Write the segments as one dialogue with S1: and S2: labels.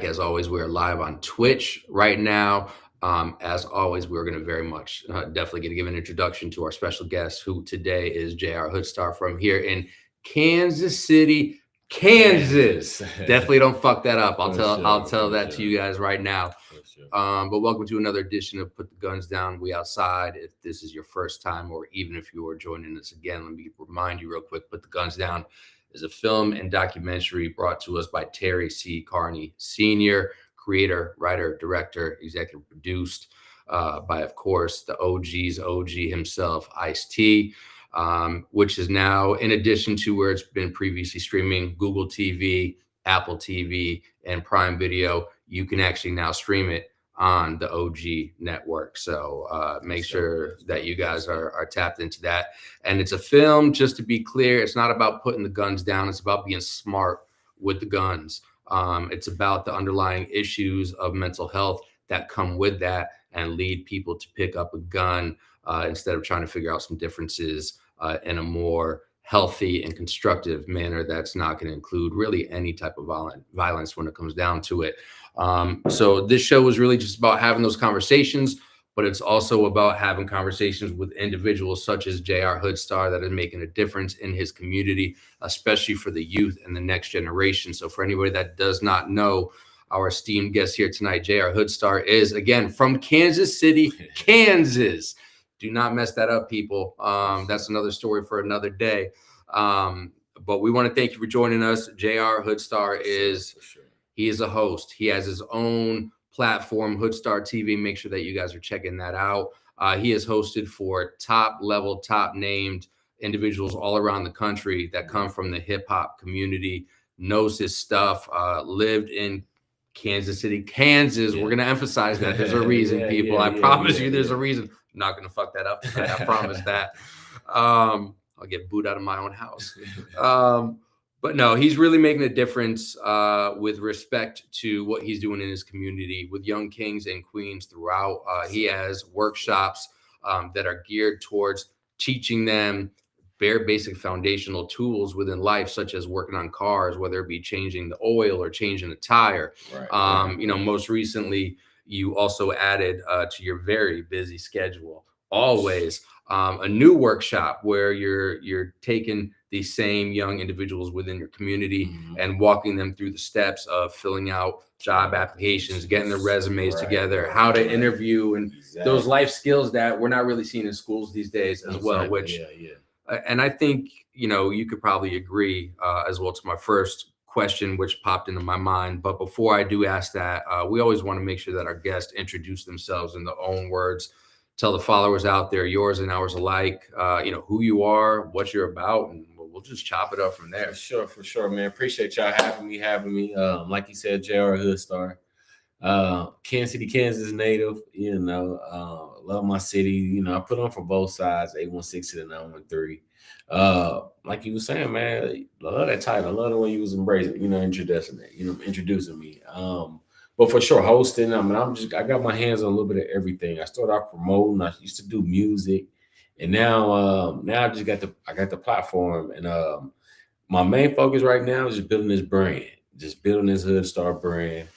S1: back. As always, we're live on Twitch right now. As always, we're going to very much definitely going to give an introduction to our special guest, who today is J.R. Hoodstar from here in Kansas City, Kansas. Definitely don't fuck that up. I'll tell that to you guys right now. But welcome to another edition of Put the Guns Down, We Outside. If this is your first time, or even if you are joining us again, let me remind you real quick, Put the Guns Down is a film and documentary brought to us by Terry C. Carney Sr., creator, writer, director, executive produced by, of course, the OG's OG himself, Ice-T, which is now, in addition to where it's been previously streaming, Google TV, Apple TV, and Prime Video, you can actually now stream it on the OG network. So make sure that you guys are tapped into that. And it's a film, just to be clear, it's not about putting the guns down. It's about being smart with the guns. It's about the underlying issues of mental health that come with that and lead people to pick up a gun instead of trying to figure out some differences in a more healthy and constructive manner that's not going to include really any type of violence when it comes down to it. So this show is really just about having those conversations, but it's also about having conversations with individuals such as J.R. Hoodstar that is making a difference in his community, especially for the youth and the next generation. So for anybody that does not know, our esteemed guest here tonight, J.R. Hoodstar, is, again, from Kansas City, Kansas. Do not mess that up, people. That's another story for another day. But we want to thank you for joining us. J.R. Hoodstar he is a host. He has his own platform, Hoodstar TV. Make sure that you guys are checking that out. He has hosted for top named individuals all around the country that come from the hip hop community, knows his stuff, lived in Kansas City, Kansas. We're going to emphasize that. There's a reason, people. I promise you there's a reason. I'm not going to fuck that up tonight. I promise that. I'll get booed out of my own house. But no, he's really making a difference with respect to what he's doing in his community with young kings and queens throughout. He has workshops that are geared towards teaching them bare basic foundational tools within life, such as working on cars, whether it be changing the oil or changing a tire. Most recently, you also added to your very busy schedule, always, a new workshop where you're taking these same young individuals within your community and walking them through the steps of filling out job applications, getting their resumes together, how to interview, and those life skills that we're not really seeing in schools these days as well, which, and I think, you could probably agree as well to my first question, which popped into my mind. But before I do ask that, we always want to make sure that our guests introduce themselves in their own words. Tell the followers out there, yours and ours alike, who you are, what you're about, and we'll just chop it up from there.
S2: For sure, man. Appreciate y'all having me. Like you said, J.R. Hoodstar, Kansas City, Kansas native. Love my city. I put on for both sides, 816 to 913. Like you were saying, man, I love that title. I love the way you was embracing, introducing me. But for sure, hosting. I got my hands on a little bit of everything. I started off promoting. I used to do music, and now I just got the platform. And my main focus right now is just building this brand, just building this Hoodstar brand.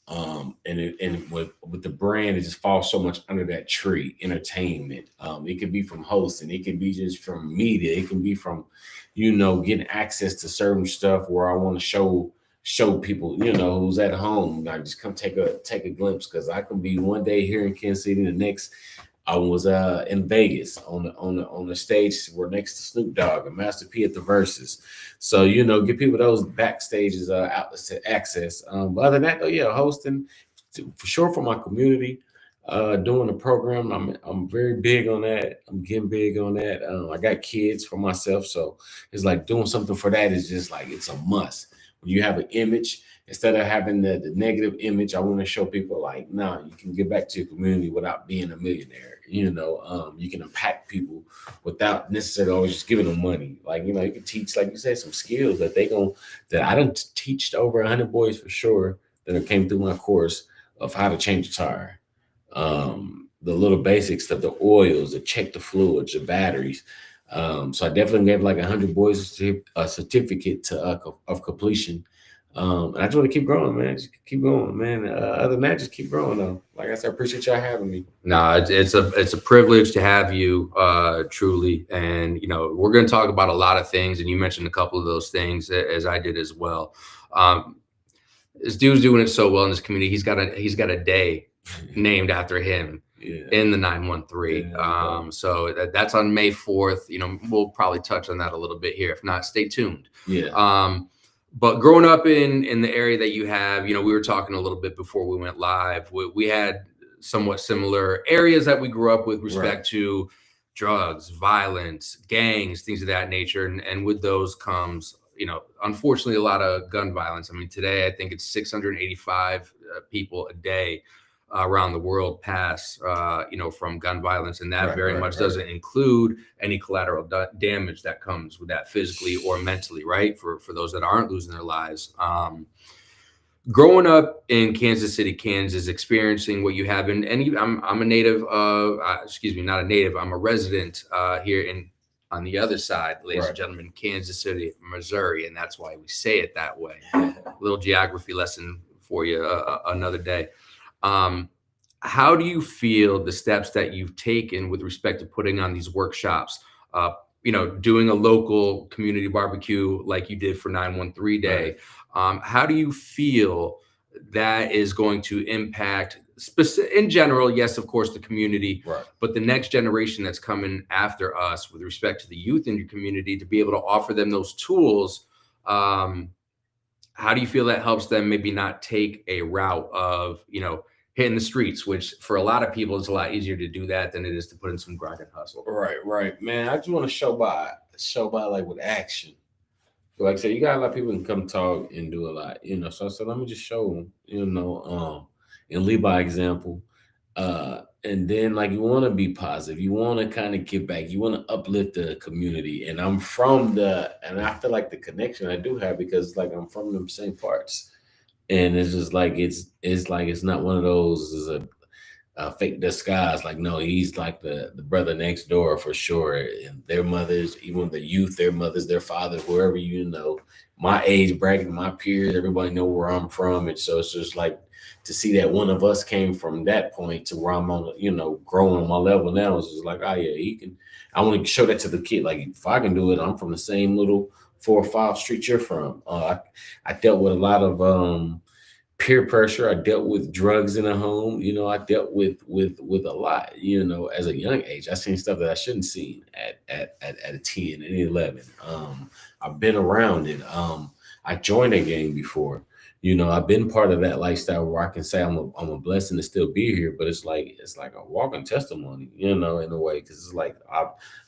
S2: And with the brand, it just falls so much under that tree, entertainment. It could be from hosting, it can be just from media, it can be from, getting access to certain stuff where I want to show people, who's at home, like just come take a glimpse, because I can be one day here in Kansas City, the next I was in Vegas on the stage. We're next to Snoop Dogg and Master P at the Verses. So give people those backstages outlets to access. But other than that, though, hosting for sure for my community, doing the program. I'm very big on that. I'm getting big on that. I got kids for myself, so it's like doing something for that is just like it's a must. When you have an image, instead of having the negative image, I want to show people like, no, you can get back to your community without being a millionaire. You can impact people without necessarily always just giving them money. Like, you can teach, like you said, some skills that that I don't teach to over 100 boys for sure that came through my course of how to change a tire. The little basics of the oils, to check the fluids, the batteries. So I definitely gave like 100 boys a certificate of completion And I just want to keep growing, man. Just keep going, man. Other than that, just keep growing, though. Like I said, I appreciate y'all having me.
S1: No, it's a privilege to have you, truly, and we're going to talk about a lot of things, and you mentioned a couple of those things as I did as well. Um, this dude's doing it so well in this community. He's got a day named after him
S2: Yeah.
S1: in the 913.
S2: Yeah.
S1: So that's on May 4th. We'll probably touch on that a little bit here. If not, stay tuned.
S2: Yeah.
S1: But growing up in the area that you have, we were talking a little bit before we went live. We had somewhat similar areas that we grew up with respect to drugs, violence, gangs, things of that nature. And with those comes, unfortunately, a lot of gun violence. I mean, today, I think it's 685 people a day around the world pass, from gun violence. And that very much doesn't include any collateral damage that comes with that physically or mentally, right? For those that aren't losing their lives. Growing up in Kansas City, Kansas, experiencing what you have, and I'm a native of, excuse me, not a native, I'm a resident here on the other side, ladies and gentlemen, Kansas City, Missouri, and that's why we say it that way. A little geography lesson for you another day. How do you feel the steps that you've taken with respect to putting on these workshops? Doing a local community barbecue like you did for 913 Day. How do you feel that is going to impact in general? Yes, of course, the community, but the next generation that's coming after us with respect to the youth in your community, to be able to offer them those tools. How do you feel that helps them maybe not take a route of, hitting the streets, which for a lot of people, it's a lot easier to do that than it is to put in some grind and hustle.
S2: Right, man. I just want to show by like with action. Like I said, you got a lot of people can come talk and do a lot, So I said, let me just show them, and lead by example. And then like you want to be positive, you want to kind of give back, you want to uplift the community. And and I feel like the connection I do have because like I'm from them same parts. And it's just like it's not one of those is a fake disguise. Like no, he's like the brother next door for sure. And their mothers, even the youth, their mothers, their fathers, wherever my age bracket, my peers, everybody know where I'm from. And so it's just like to see that one of us came from that point to where I'm on, growing on my level now. It's just like, oh yeah, he can. I want to show that to the kid. Like if I can do it, I'm from the same little 4 or 5 streets you're from. I dealt with a lot of peer pressure. I dealt with drugs in the home. I dealt with a lot. As a young age, I seen stuff that I shouldn't see at a 10 and 11. I've been around it. I joined a gang before. I've been part of that lifestyle where I can say I'm a blessing to still be here, but it's like a walking testimony, in a way, because it's like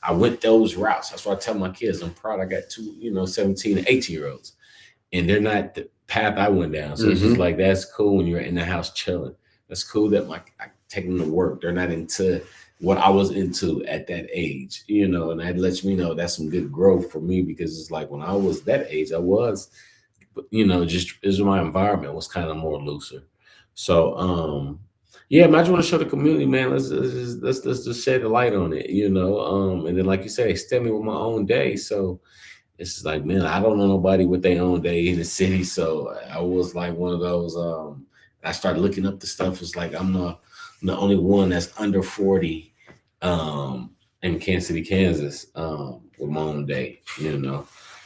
S2: I went those routes. That's why I tell my kids I'm proud. I got 2, 17 and 18-year-olds, and they're not the path I went down. So it's just like that's cool when you're in the house chilling. That's cool that I take them to work. They're not into what I was into at that age, and that lets me know that's some good growth for me because it's like when I was that age, I was. Just is my environment was kind of more looser. So, yeah, man, I just want to show the community, man. Let's just shed the light on it, And then, like you say, extend me with my own day. So it's like, man, I don't know nobody with their own day in the city. So I was like one of those. I started looking up the stuff. It's like I'm the only one that's under 40 in Kansas City, Kansas, with my own day,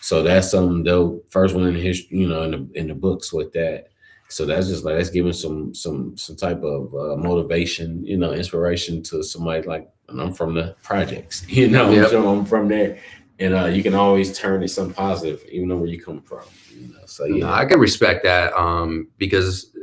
S2: So that's something though. First one in the history, in the books with that. So that's just like that's giving some type of motivation, inspiration to somebody like. And I'm from the projects,
S1: Yep.
S2: So I'm from there, and you can always turn it something positive, even though where you come from. So yeah,
S1: No, I can respect that because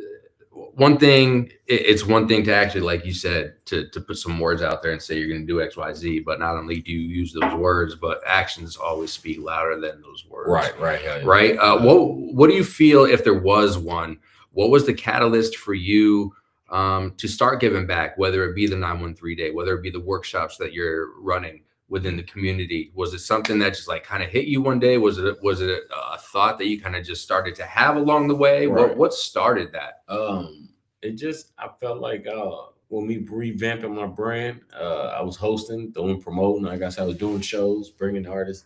S1: it's one thing to actually, like you said, to put some words out there and say you're going to do X, Y, Z, but not only do you use those words, but actions always speak louder than those words.
S2: Right.
S1: What do you feel, if there was one, what was the catalyst for you to start giving back, whether it be the 913 Day, whether it be the workshops that you're running within the community? Was it something that just like kind of hit you one day? Was it a thought that you kind of just started to have along the way? What started that?
S2: I felt like when me revamping my brand, I was hosting, doing promoting. Like I said, I was doing shows, bringing artists,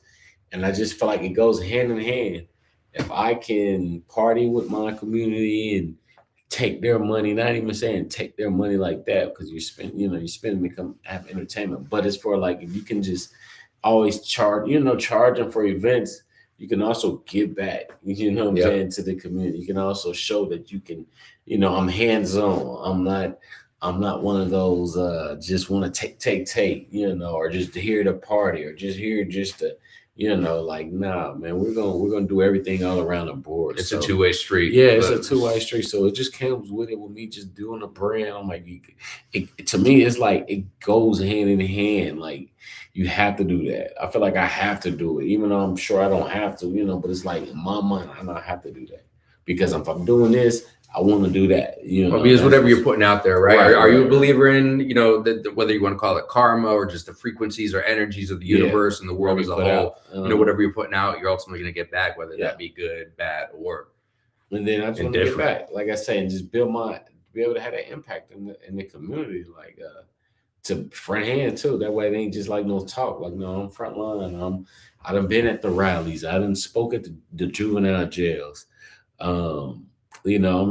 S2: and I just felt like it goes hand in hand. if I can party with my community and take their money, not even saying take their money like that, because you're spending to come have entertainment, but it's for like if you can just always charging for events, you can also give back, what I'm
S1: Yep.
S2: saying, to the community. You can also show that you can, I'm hands-on. I'm not one of those just want to take, or just here to party or just here just to, like, nah, man, we're gonna do everything all around the board.
S1: It's
S2: So
S1: a two-way street.
S2: yeah, it's a two-way street. So it just comes with it with me just doing a brand. I'm like, to me, it's like it goes hand in hand. Like you have to do that. I feel like I have to do it, even though I'm sure I don't have to, but it's like in my mind, I know I have to do that because if I'm doing this, I want to do that.
S1: Well, because whatever you're putting out there, right?
S2: Right,
S1: Are you a
S2: right,
S1: believer in, whether you want to call it karma or just the frequencies or energies of the universe and the world as a whole, whatever you're putting out, you're ultimately going to get back, whether that be good, bad, or
S2: and then I just want to get back, like I say, and just be able to have that impact in the community, like to front hand too. That way, it ain't just like no talk. Like, no, I'm front line. I done been at the rallies. I done spoke at the juvenile jails. I'm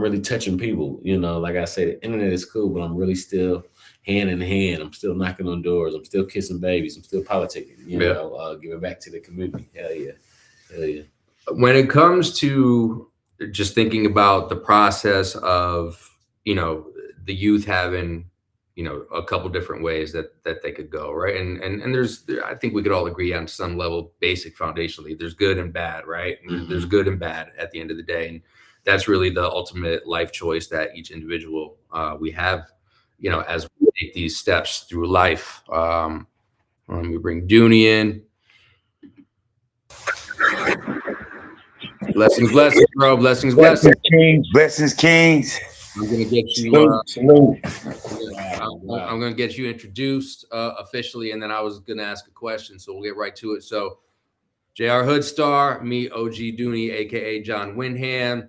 S2: really touching people. Like I said, the internet is cool, but I'm really still hand in hand. I'm still knocking on doors. I'm still kissing babies. I'm still politicking. Giving back to the community. Hell yeah.
S1: When it comes to just thinking about the process of, the youth having, a couple different ways that they could go, right? And I think we could all agree on some level, basic foundationally, there's good and bad, right?
S2: Mm-hmm.
S1: There's good and bad at the end of the day. And that's really the ultimate life choice that each individual we have, as we take these steps through life. Let me bring Dooney in. Blessings, bro. Blessings.
S3: Blessings, kings.
S1: I'm gonna get you.
S3: Salute.
S1: I'm gonna get you introduced officially, and then I was gonna ask a question, so we'll get right to it. So, JR Hoodstar, me, OG Dooney, aka John Windham.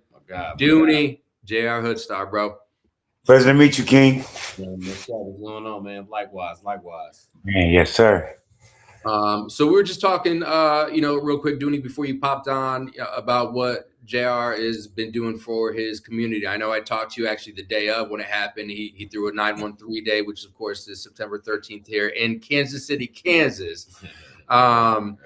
S1: Dooney, JR Hoodstar, bro.
S3: Pleasure to meet you, King.
S2: What's going on, man? Likewise.
S3: Man, yes, sir.
S1: So we were just talking, real quick, Dooney, before you popped on, about what JR has been doing for his community. I know I talked to you actually the day of when it happened. He threw a 913 day, which of course is September 13th here in Kansas City, Kansas. Through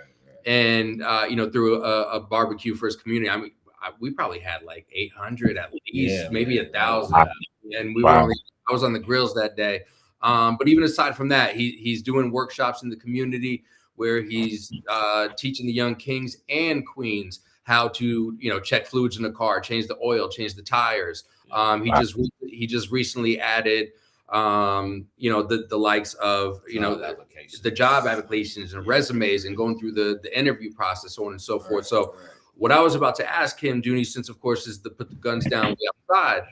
S1: a barbecue for his community. I mean, we probably had like 800 at least, maybe 1,000. And I was on the grills that day. But even aside from that, he's doing workshops in the community where he's teaching the young kings and queens how to, check fluids in the car, change the oil, change the tires. He just recently added, the likes of, the job applications and resumes and going through the interview process, so on and so forth. So what I was about to ask him, Dooney, since of course is the put the guns down outside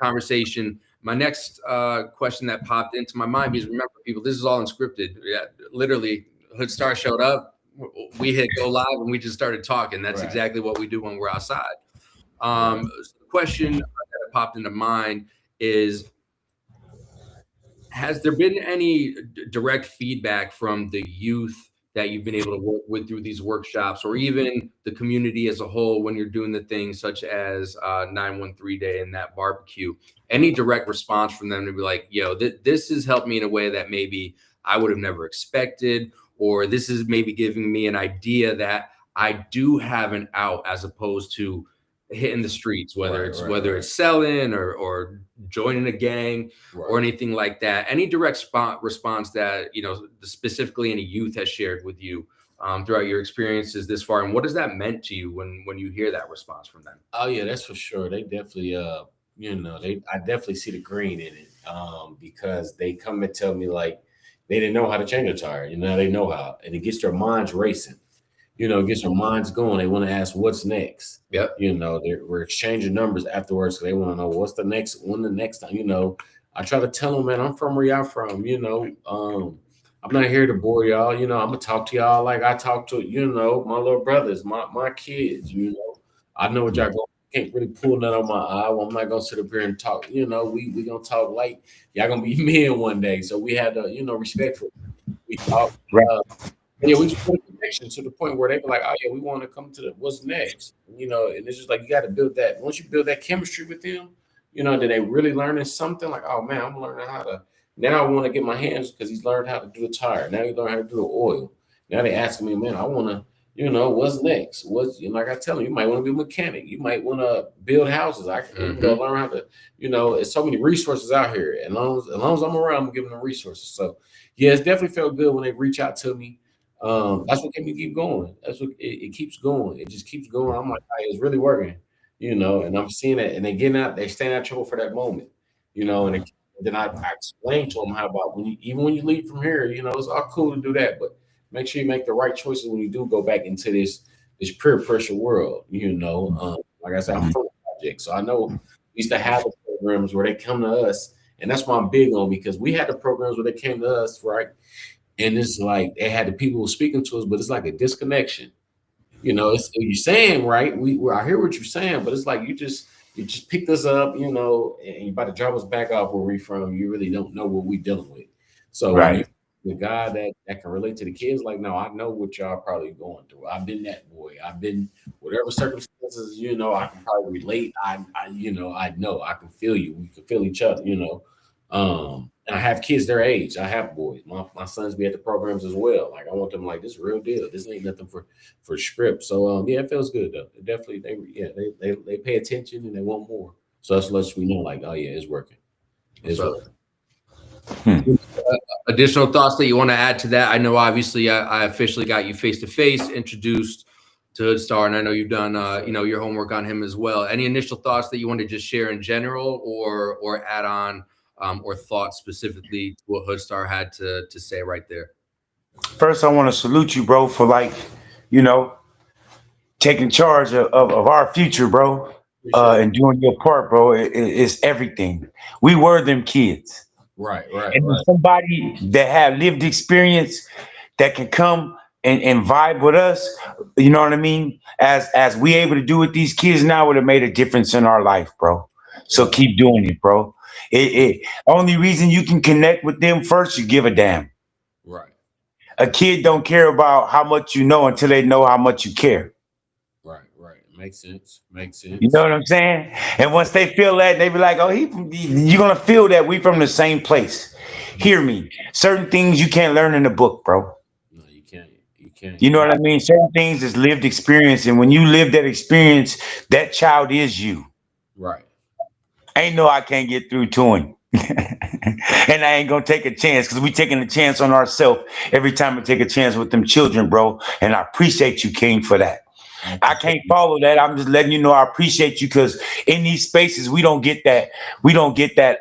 S1: conversation. My next question that popped into my mind, because remember, people, this is all unscripted. Yeah, literally, Hoodstar showed up, we hit go live, and we just started talking. That's exactly what we do when we're outside. The question that popped into mind is, has there been any direct feedback from the youth that you've been able to work with through these workshops, or even the community as a whole when you're doing the things such as 913 Day and that barbecue? Any direct response from them to be like, yo, this has helped me in a way that maybe I would have never expected, or this is maybe giving me an idea that I do have an out as opposed to hitting the streets, whether it's selling or joining a gang or anything like that. Any direct response that, specifically any youth has shared with you throughout your experiences this far, and what has that meant to you when you hear that response from them?
S2: Oh yeah, that's for sure. They definitely I definitely see the green in it, because they come and tell me like they didn't know how to change a tire. They know how, and it gets their minds racing. It gets their minds going. They want to ask what's next.
S1: Yep.
S2: We're exchanging numbers afterwards, so they want to know what's the next time. I try to tell them, man, I'm from where y'all from. I'm not here to bore y'all. I'm gonna talk to y'all like I talk to my little brothers, my kids. I know what y'all going. Can't really pull that on my eye. Well, I'm not gonna sit up here and talk. We gonna talk like y'all gonna be men one day. So we had to, respect for. We talk. Yeah, we just want to connection to the point where they be like, oh yeah, we want to come to the what's next, and it's just like you got to build that. Once you build that chemistry with them, then they really learning something. Like, oh man, I'm learning how to. Now I want to get my hands because he's learned how to do a tire. Now he learned how to do the oil. Now they asking me, man, I want to. What's next? Like I tell you, you might want to be a mechanic. You might want to build houses. I can learn how to, it's so many resources out here. And as long as I'm around, I'm giving them resources. So yeah, it's definitely felt good when they reach out to me. That's what kept me keep going. That's what it keeps going. It just keeps going. I'm like, hey, it's really working, and I'm seeing it. And they getting out, they staying out of trouble for that moment, and then I explain to them how about even when you leave from here, it's all cool to do that, but make sure you make the right choices when you do go back into this peer pressure world. Like I said, I'm from the project, so I know we used to have the programs where they come to us, and that's why I'm big on, because we had the programs where they came to us, right? And it's like they had the people speaking to us, but it's like a disconnection. It's you're saying right. I hear what you're saying, but it's like you just picked us up, and you're about to drop us back off where we from. You really don't know what we dealing with. So
S3: Right.
S2: the guy that can relate to the kids, like, no, I know what y'all probably going through. I've been that boy. I've been whatever circumstances, I can probably relate. I know I can feel you. We can feel each other, and I have kids their age. I have boys. My sons be at the programs as well. Like I want them like this is real deal. This ain't nothing for script. So yeah, it feels good though. It definitely they pay attention and they want more. So that's lets we know like, oh yeah, it's working. It's
S1: So,
S2: working.
S1: additional thoughts that you want to add to that? I know obviously I officially got you face to face introduced to Hoodstar, and I know you've done your homework on him as well. Any initial thoughts that you want to just share in general, or add on, or thoughts specifically to what Hoodstar had to say right there?
S3: First, I want to salute you, bro, for you know, taking charge of our future, bro,
S2: Appreciate it.
S3: and doing your part, bro. It's everything. We were them kids.
S2: Right.
S3: And there's somebody that have lived experience that can come and vibe with us, you know what I mean? As we able to do with these kids now, would have made a difference in our life, bro. So
S2: Yeah.
S3: keep doing it, bro. Only reason you can connect with them first, you give a damn.
S2: Right.
S3: A kid don't care about how much you know until they know how much you care.
S2: Right. Makes sense.
S3: You know what I'm saying? And once they feel that, they be like, "Oh, you're gonna feel that we from the same place." Hear me. Certain things you can't learn in a book, bro.
S2: No, you can't. You can't.
S3: You know what I mean? Certain things is lived experience, and when you live that experience, that child is you.
S2: Right.
S3: Ain't no I can't get through to him. And I ain't gonna take a chance because we taking a chance on ourselves every time we take a chance with them children, bro. And I appreciate you, King, for that. I can't follow that. I'm just letting you know I appreciate you because in these spaces we don't get that. We don't get that.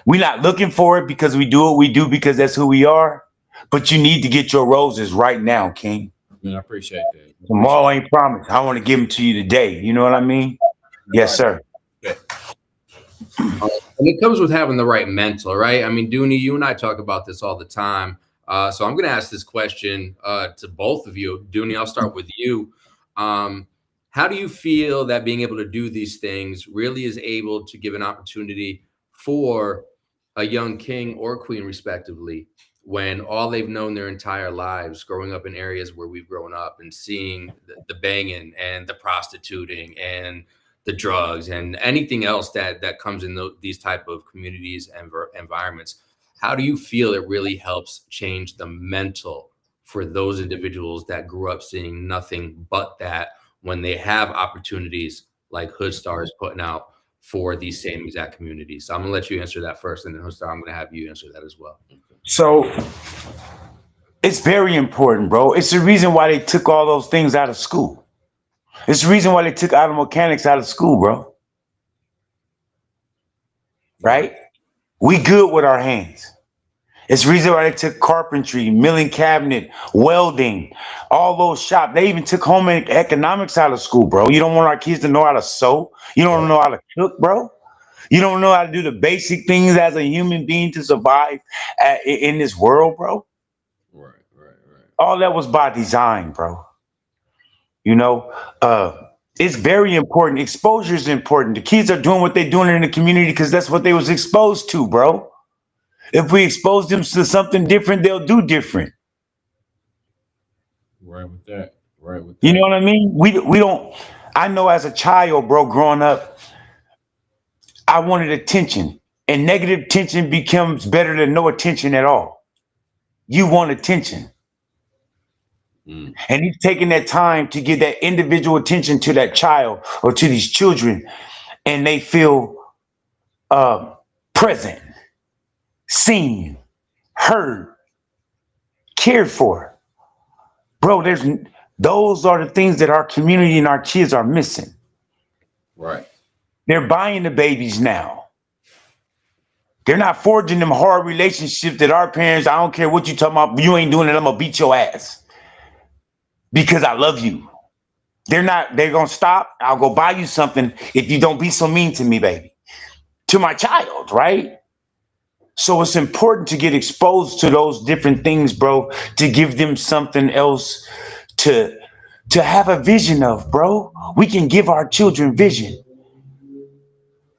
S3: We're not looking for it because we do what we do because that's who we are. But you need to get your roses right now, King.
S2: Man, I appreciate that.
S3: Tomorrow ain't promised. I want to give them to you today. You know what I mean? Yes, sir.
S1: And it comes with having the right mental, right? I mean, Dooney, you and I talk about this all the time. So I'm going to ask this question to both of you. Dooney, I'll start with you. How do you feel that being able to do these things really is able to give an opportunity for a young king or queen, respectively, when all they've known their entire lives, growing up in areas where we've grown up and seeing the banging and the prostituting and the drugs and anything else that comes in these type of communities and environments? How do you feel it really helps change the mental for those individuals that grew up seeing nothing but that when they have opportunities like Hoodstar is putting out for these same exact communities? So I'm gonna let you answer that first, and then Hoodstar, I'm gonna have you answer that as well.
S3: So it's very important, bro. It's the reason why they took all those things out of school. It's the reason why they took auto mechanics out of school, bro. Right? We good with our hands. It's the reason why they took carpentry, milling cabinet, welding, all those shops. They even took home economics out of school, bro. You don't want our kids to know how to sew. You don't know how to cook, bro. You don't know how to do the basic things as a human being to survive in this world, bro.
S2: Right.
S3: All that was by design, bro. You know, it's very important. Exposure is important. The kids are doing what they're doing in the community because that's what they was exposed to, bro. If we expose them to something different, they'll do different.
S2: Right with that. Right with
S3: You know
S2: that.
S3: what I mean? We don't. I know as a child, bro, growing up, I wanted attention, and negative attention becomes better than no attention at all. You want attention,
S2: Mm.
S3: and he's taking that time to give that individual attention to that child or to these children, and they feel uh, present, seen, heard, cared for. Bro, those are the things that our community and our kids are missing.
S2: Right.
S3: They're buying the babies now. They're not forging them hard relationships that our parents, I don't care what you talking about, you ain't doing it, I'm gonna beat your ass because I love you. They're gonna stop. I'll go buy you something if you don't be so mean to me, baby. To my child, right? So it's important to get exposed to those different things, bro, to give them something else to have a vision of, bro. We can give our children vision.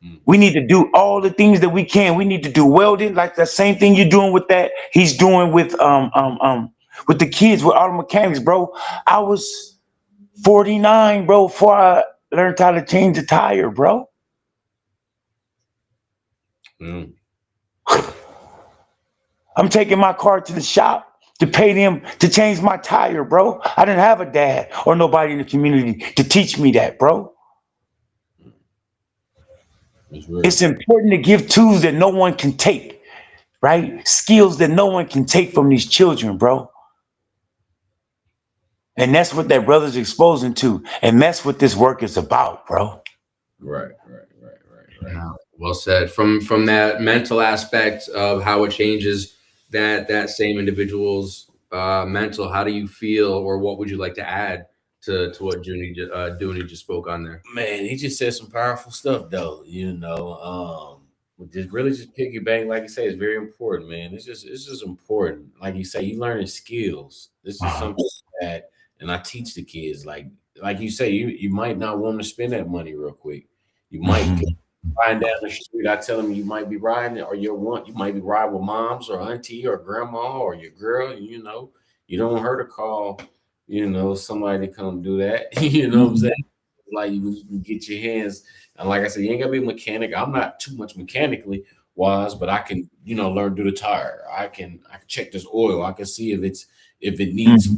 S2: Mm.
S3: We need to do all the things that we can. We need to do welding, like the same thing you're doing with that. He's doing with the kids with auto mechanics, bro. I was 49, bro, before I learned how to change a tire, bro.
S2: Mm.
S3: I'm taking my car to the shop to pay them to change my tire, bro. I didn't have a dad or nobody in the community to teach me that, bro.
S2: It's real.
S3: It's important to give tools that no one can take, right? Skills that no one can take from these children, bro. And that's what that brother's exposing to. And that's what this work is about, bro.
S2: Right.
S1: No, well said. From that mental aspect of how it changes that same individual's mental, how do you feel, or what would you like to add to what Dooney just spoke on there?
S2: Man, he just said some powerful stuff though, just really just piggyback, like you say, is very important, man. It's just important. Like you say, you learning skills. This is something that, and I teach the kids, like you say, you might not want to spend that money real quick. You might riding down the street. I tell them you might be riding, or you might be riding with moms or auntie or grandma or your girl. You don't want her to call, somebody to come do that. You know what I'm saying? Like you get your hands, and like I said, you ain't gotta be a mechanic. I'm not too much mechanically wise, but I can, learn to do the tire. I can check this oil. I can see if it needs.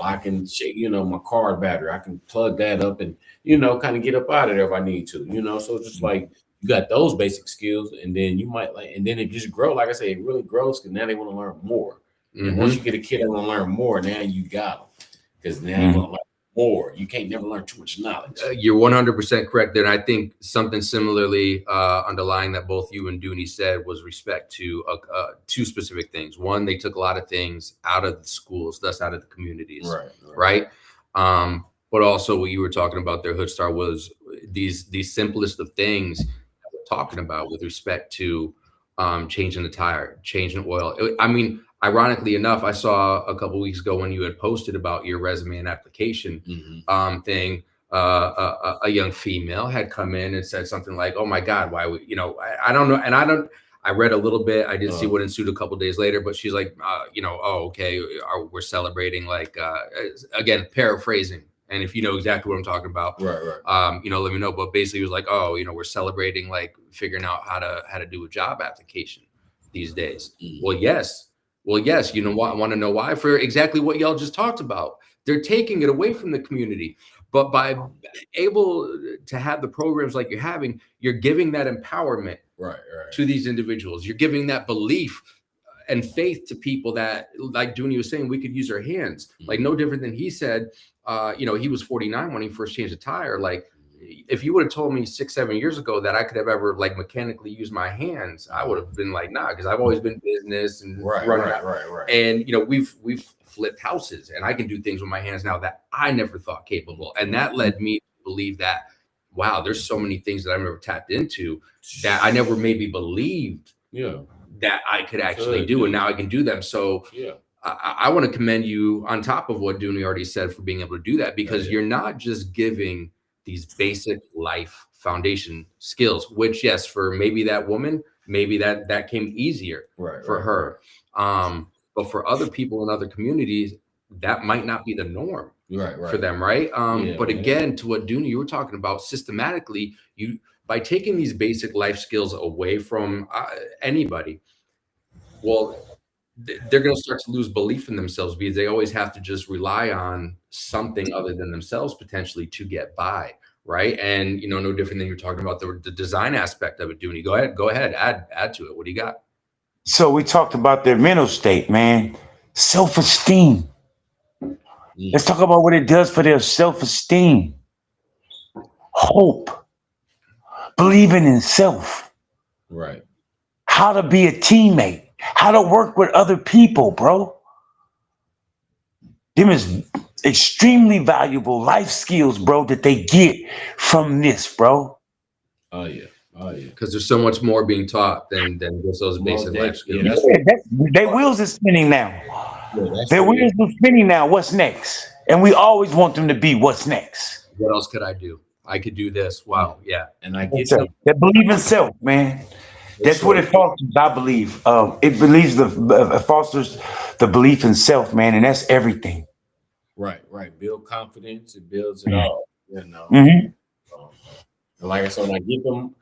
S2: I can check, my car battery. I can plug that up and kind of get up out of there if I need to. So it's just like you got those basic skills, and then you might and then it just grow. Like I say, it really grows because now they want to learn more. And once you get a kid that want to learn more, now you got them because now you want to learn more. You can't never learn too much knowledge.
S1: You're 100% correct there. And I think something similarly underlying that both you and Dooney said was respect to two specific things. One, they took a lot of things out of the schools, thus out of the communities, right? But also what you were talking about there, Hoodstar, was these simplest of things that we're talking about with respect to changing the tire, changing the oil. I mean, ironically enough, I saw a couple of weeks ago when you had posted about your resume and application thing, a young female had come in and said something like, "Oh my God, why would I don't know." And I read a little bit. I didn't see what ensued a couple of days later, but she's like, "Oh, okay, we're celebrating." Like again, paraphrasing. And if you know exactly what I'm talking about, let me know. But basically, it was like, "Oh, we're celebrating like figuring out how to do a job application these days." Well, yes. You want to know why? For exactly what y'all just talked about. They're taking it away from the community. But by able to have the programs like you're having, you're giving that empowerment to these individuals. You're giving that belief and faith to people that, like Dooney was saying, we could use our hands. Like no different than he said, he was 49 when he first changed a tire. Like if you would have told me 6-7 years ago that I could have ever like mechanically used my hands, I would have been like, nah, because I've always been business and
S2: right.
S1: And we've flipped houses, and I can do things with my hands now that I never thought capable. And that led me to believe that, wow, there's so many things that I've never tapped into that I never maybe believed that I could actually do, and now I can do them. So I want to commend you on top of what Dooney already said for being able to do that, because you're not just giving these basic life foundation skills, which yes, for maybe that woman, maybe that came easier for her. But for other people in other communities, that might not be the norm
S2: Right.
S1: for them, right?
S2: Yeah,
S1: But
S2: man.
S1: again, to what Dooney you were talking about, systematically, you by taking these basic life skills away from anybody, well, they're going to start to lose belief in themselves because they always have to just rely on something other than themselves potentially to get by, right? And no different than you're talking about the design aspect of it. Dooney, go ahead, add to it. What do you got?
S3: So we talked about their mental state, man. Self-esteem. Let's talk about what it does for their self-esteem. Hope. Believing in self.
S2: Right.
S3: How to be a teammate. How to work with other people, bro. Them is extremely valuable life skills, bro, that they get from this, bro.
S2: Oh yeah.
S1: Because there's so much more being taught than just those basic life skills.
S2: Yeah,
S3: Their wheels are spinning now.
S2: that's
S3: Their wheels are spinning now. What's next? And we always want them to be what's next.
S1: What else could I do? I could do this. Wow. Yeah.
S2: And I get them.
S3: That believe in self, man. That's what it fosters, I believe. It fosters the belief in self, man, and that's everything.
S2: Right. Build confidence. It builds it all.
S3: Mhm.
S2: And like I said, when I get them,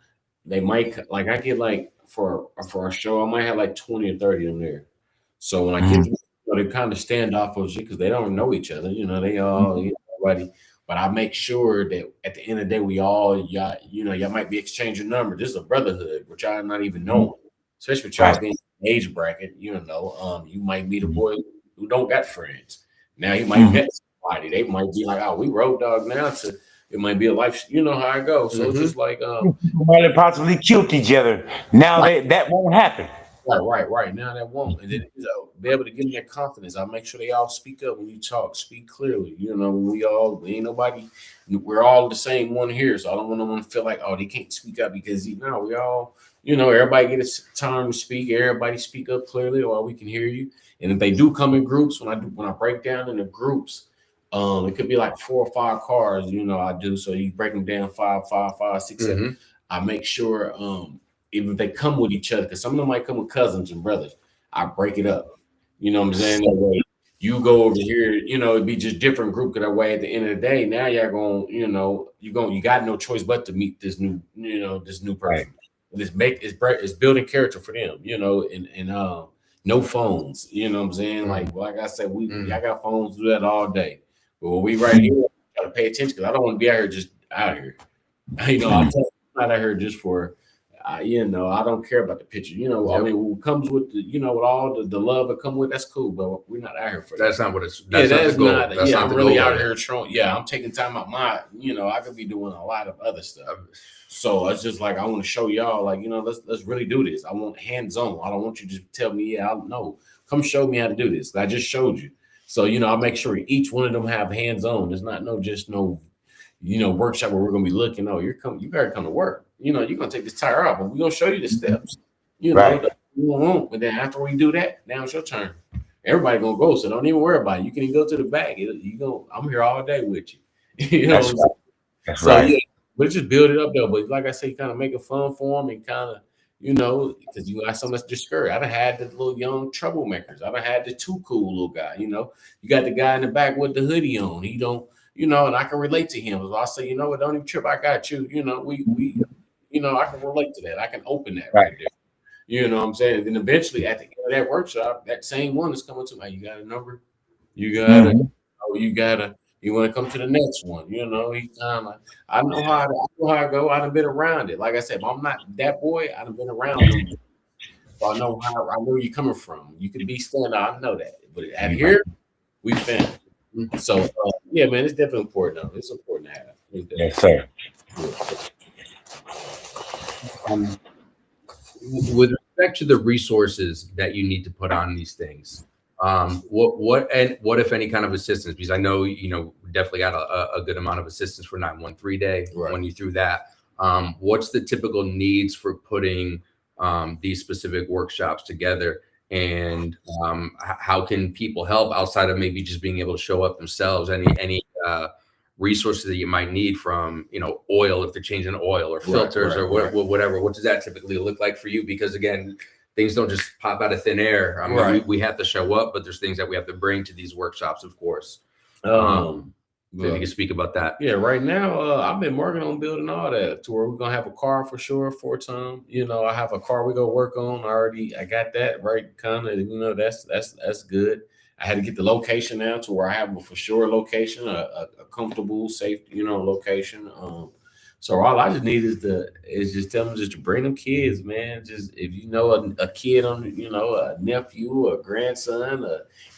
S2: they might I get for a show, I might have like 20 or 30 of them there. So when I get them, they kind of stand off of shit because they don't know each other. They all everybody. But I make sure that at the end of the day, we all y'all might be exchanging numbers. This is a brotherhood, which y'all not even knowing, especially with y'all being age bracket. You might meet a boy who don't got friends. Now he might met somebody. They might be like, oh, we road dog now. To it might be a life. You know how it goes. So it's just like
S3: might have possibly killed each other. Now that won't happen.
S2: Right. Now that won't. And then be able to give them that confidence. I make sure they all speak up when you talk, speak clearly. We ain't nobody, we're all the same one here. So I don't want them to feel like, oh, they can't speak up because we all, everybody get a time to speak. Everybody speak up clearly or we can hear you. And if they do come in groups, when I break down in the groups, it could be like 4 or 5 cars, I do. So you break them down 5, 6, 7. I make sure even if they come with each other, because some of them might come with cousins and brothers, I break it up. You know what I'm saying? That way you go over here, it'd be just different group. That way at the end of the day, now you're going, you got no choice but to meet this new, this new person. Right. It's building character for them, and no phones, you know what I'm saying? Like I said, I got phones do that all day. But when we right here, gotta pay attention because I don't want to be out here just out here. I'm not out here just for I don't care about the picture. I mean, what comes with the, with all the love that come with, that's cool, but we're not out here for that.
S1: That's not what it's. That's not the goal.
S2: I'm really out here showing. Yeah, I'm taking time out my. I could be doing a lot of other stuff. So it's just like I want to show y'all, let's really do this. I want hands on. I don't want you to just tell me, I know. Come show me how to do this. I just showed you. So I'll make sure each one of them have hands on. There's not no workshop where we're gonna be looking. Oh, you gotta come to work. You're gonna take this tire off, but we're gonna show you the steps. But then after we do that, now it's your turn. Everybody gonna go, so don't even worry about it. You can go to the back. I'm here all day with you.
S3: That's right.
S2: Yeah, but just build it up though. But like I say, kind of make it fun for them and kind of, because you got some that's discouraged. I done had the little young troublemakers. I done had the too cool little guy. You got the guy in the back with the hoodie on. He don't. And I can relate to him. So I say, what, don't even trip. I got you. We I can relate to that. I can open that right there. You know what I'm saying? And then eventually at the end of that workshop, that same one is coming to me. You got a number? You want to come to the next one? He kind of, I know how I go. I done been around it. Like I said, if I'm not that boy, I done been around them. So I know where you're coming from. You can be standing out. I know that. But at here, we family. So yeah, man, it's definitely important. Though. It's important to have.
S3: Yes, sir.
S1: With respect to the resources that you need to put on these things, what if any kind of assistance? Because I know definitely got a good amount of assistance for 913 Day when you threw that. What's the typical needs for putting these specific workshops together? And how can people help outside of maybe just being able to show up themselves? Any resources that you might need from oil if they're changing oil or filters or whatever. What does that typically look like for you? Because again, things don't just pop out of thin air. I mean,
S2: Right.
S1: we have to show up, but there's things that we have to bring to these workshops, of course. So if you can speak about that.
S2: Yeah, right now, I've been working on building all that to where we're gonna have a car for sure, for time. You know, I have a car we go work on already. I got that right, kind of. You know, that's good. I had to get the location now to where I have a for sure location, a comfortable, safe, you know, location. So all I just need is just tell them just to bring them kids, man. Just if you know a kid on, you know, a nephew, a grandson,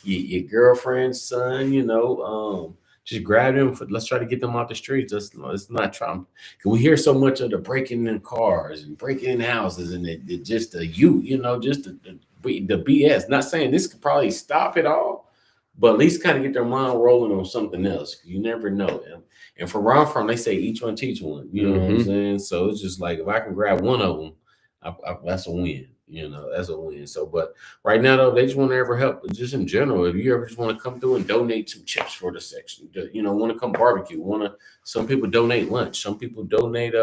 S2: your girlfriend's son, you know, just grab them. Let's try to get them off the streets. Let's not try. We hear so much of the breaking in cars and breaking in houses, and it just the youth, you know, just the BS. Not saying this could probably stop it all, but at least kind of get their mind rolling on something else. You never know. And from where I'm from, they say each one teach one. You know what I'm saying? So it's just like if I can grab one of them, that's a win. You know, that's a win. So, but right now though, they just want to ever help. Just in general, if you ever just want to come through and donate some chips for the section, you know, want to come barbecue, some people donate lunch, some people donate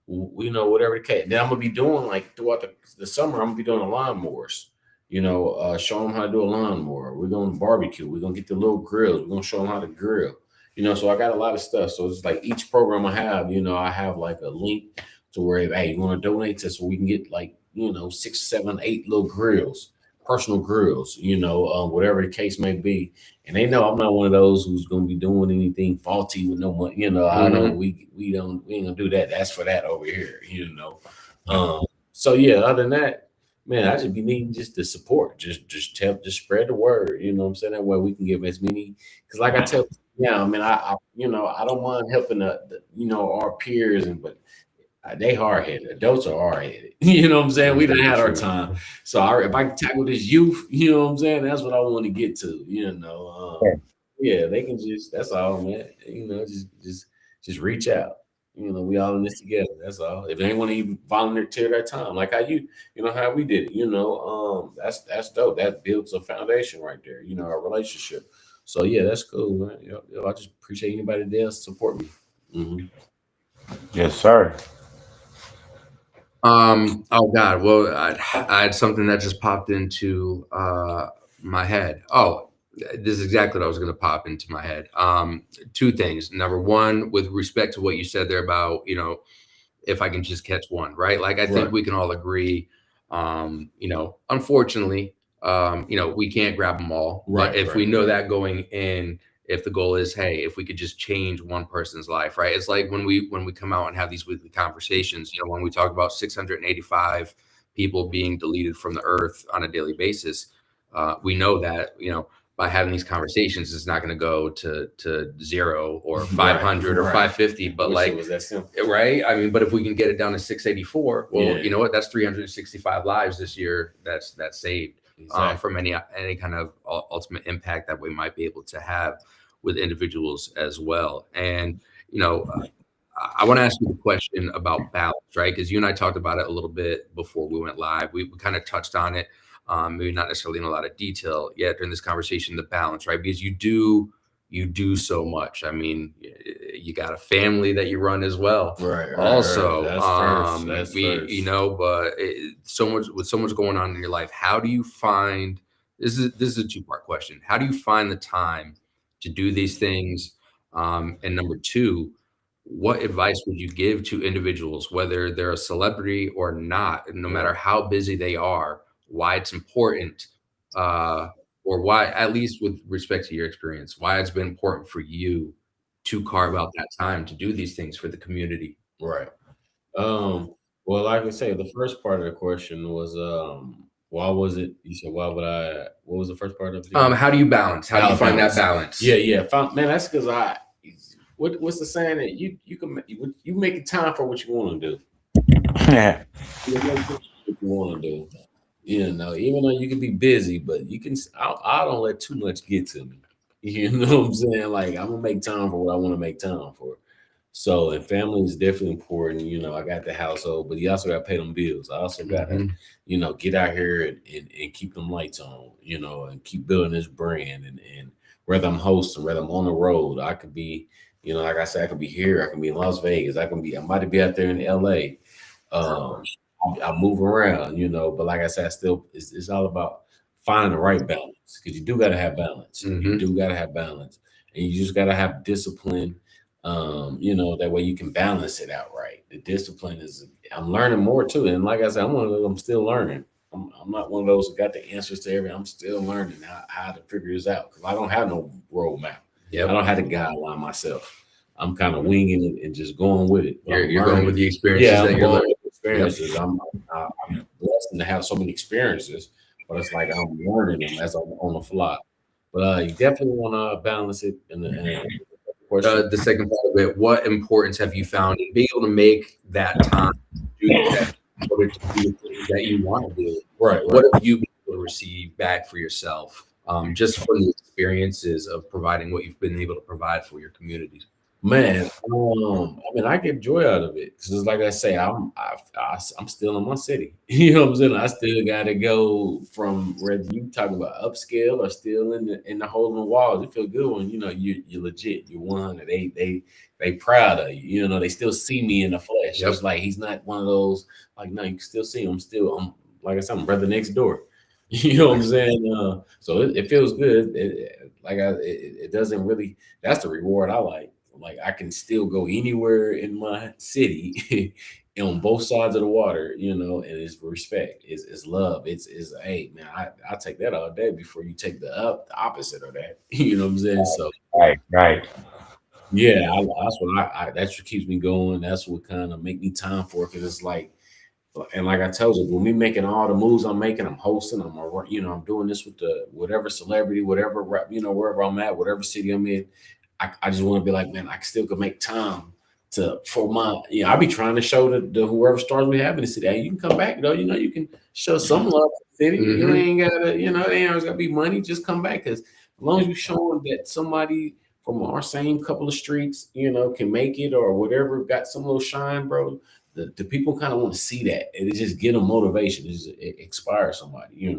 S2: you know, whatever the case. Then I'm gonna be doing like throughout the summer, I'm gonna be doing the lawnmowers. You know, show them how to do a lawnmower. We're gonna barbecue. We're gonna get the little grills. We're gonna show them how to grill. You know, so I got a lot of stuff. So it's like each program I have, you know, I have like a link to where, hey, you want to donate to so we can get like, you know, 6, 7, 8 little grills, personal grills, you know, whatever the case may be. And they know I'm not one of those who's going to be doing anything faulty with no money. You know, I know we ain't gonna do that. That's for that over here, you know. So yeah, other than that, man, I just be needing just the support, just spread the word. You know what I'm saying? That way we can give as many. Because like I tell, yeah, I mean, I you know, I don't mind helping the you know, our peers, but they hard headed. Adults are hard headed. You know what I'm saying? We done had our time. So if I can tackle this youth, you know what I'm saying? That's what I want to get to. You know, yeah, they can just. That's all, man. You know, just reach out. You know, we all in this together. That's all. If they want to even volunteer their time, like how you know how we did it. You know, that's dope. That builds a foundation right there. You know, our relationship. So yeah, that's cool, man. I just appreciate anybody there support me.
S3: Yes, sir.
S1: Oh God. Well, I had something that just popped into my head. Oh, this is exactly what I was going to pop into my head. Two things. Number one, with respect to what you said there about, you know, if I can just catch one, right? Like I think we can all agree. You know, unfortunately, you know, we can't grab them all. But if we know that going in, if the goal is, hey, if we could just change one person's life, right? It's like when we come out and have these weekly conversations, you know, when we talk about 685 people being deleted from the earth on a daily basis, we know that, you know, by having these conversations, it's not going to go to 0 or 500 or 550, but like, it was that simple, right? I mean, but if we can get it down to 684, well, you know what? That's 365 lives this year. That's saved. From any kind of ultimate impact that we might be able to have with individuals as well. And, you know, I want to ask you the question about balance, right? Because you and I talked about it a little bit before we went live. We kind of touched on it, maybe not necessarily in a lot of detail yet during this conversation, the balance, right? Because you do so much. I mean, you got a family that you run as well. Also,
S2: that's first.
S1: You know, but so much going on in your life. How do you find, this is a two-part question. How do you find the time to do these things? And number two, what advice would you give to individuals, whether they're a celebrity or not, no matter how busy they are, why it's important, or why, at least with respect to your experience, why it's been important for you to carve out that time to do these things for the community?
S2: Right. Well, like I say, the first part of the question was, why was it? You said, why would I? What was the first part of it?
S1: How do you balance? How do you find that balance?
S2: Yeah. Man, that's because what's the saying that you make time for what you want to do.
S3: Yeah.
S2: You make what you want to do. You know, even though you can be busy, but you can. I don't let too much get to me. You know what I'm saying? Like I'm gonna make time for what I want to make time for. So, and family is definitely important. You know, I got the household, but you also got to pay them bills. I also got to, you know, get out here and keep them lights on, you know, and keep building this brand. And whether I'm hosting, whether I'm on the road, I could be, you know, like I said, I could be here, I can be in Las Vegas, I might be out there in LA. I I move around, but like I said, it's all about finding the right balance, because you do got to have balance. You
S1: Mhm.
S2: do got to have balance, and you just got to have discipline. That way you can balance it out right. The discipline is, I'm learning more too, and like I said, I'm still learning. I'm not one of those who got the answers to everything. I'm still learning how to figure this out, because I don't have no roadmap.
S1: Yep.
S2: I don't have to guideline myself. I'm kind of winging it and just going with it. But
S1: You're going with the experiences
S2: yeah,
S1: that
S2: I'm
S1: you're
S2: going
S1: learning.
S2: with experiences. I'm blessed to have so many experiences, but it's like I'm learning them as I'm on the fly. But you definitely want to balance it. And the question,
S1: The second part of it, what importance have you found in being able to make that time to do that in order to do the things that you want to do?
S2: right.
S1: What have you been able to receive back for yourself, just from the experiences of providing what you've been able to provide for your communities?
S2: Man, I get joy out of it, because it's like I say, I'm still in my city. You know what I'm saying? I still got to go, from whether you talk about upscale or still in the hole in the walls. It feel good when you're legit. You're 100. They proud of you. They still see me in the flesh.
S1: Yep.
S2: It's like he's not one of those, like, no, you can still see him. I'm like I said, I'm brother next door. You know what I'm saying? So it feels good. It doesn't really. That's the reward I like. Like, I can still go anywhere in my city on both sides of the water, and it's respect, it's love, it's hey man, I take that all day before you take the opposite of that. You know what I'm saying? So
S3: Right.
S2: yeah, that's that's what keeps me going. That's what kind of make me time for it, because it's like, and like I told you, when we making all the moves I'm making, I'm hosting, I'm doing this with the whatever celebrity, whatever rap, wherever I'm at, whatever city I'm in. I just want to be like, man, I still could make time for my, I be trying to show the whoever stars we have in the city, hey, you can come back though, you can show some love to the city. You
S1: Mhm.
S2: ain't gotta, it ain't always gotta be money. Just come back, because as long as you showing that somebody from our same couple of streets, can make it or whatever, got some little shine, bro. The people kind of want to see that, and it just get them motivation. It inspires somebody,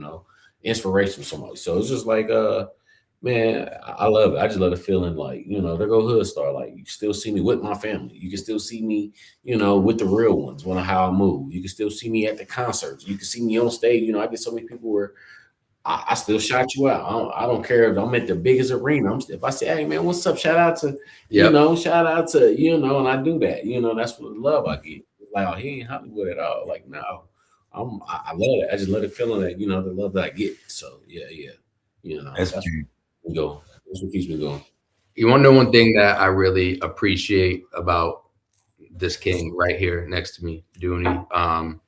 S2: inspiration for somebody. So it's just like, man, I love it. I just love the feeling, like, there go Hoodstar. Like, you can still see me with my family. You can still see me, with the real ones, when how I move. You can still see me at the concerts. You can see me on stage. I get so many people where I still shout you out. I don't care if I'm at the biggest arena. If I say, hey man, what's up? Shout out to,
S1: Yep.
S2: shout out to, and I do that. That's what love I get. Like, oh, he ain't Hollywood at all. Like, no, I love it. I just love the feeling that, the love that I get. So yeah.
S3: That's
S2: That's what go. That's what keeps me going.
S1: You want to know one thing that I really appreciate about this king right here next to me, Dooney?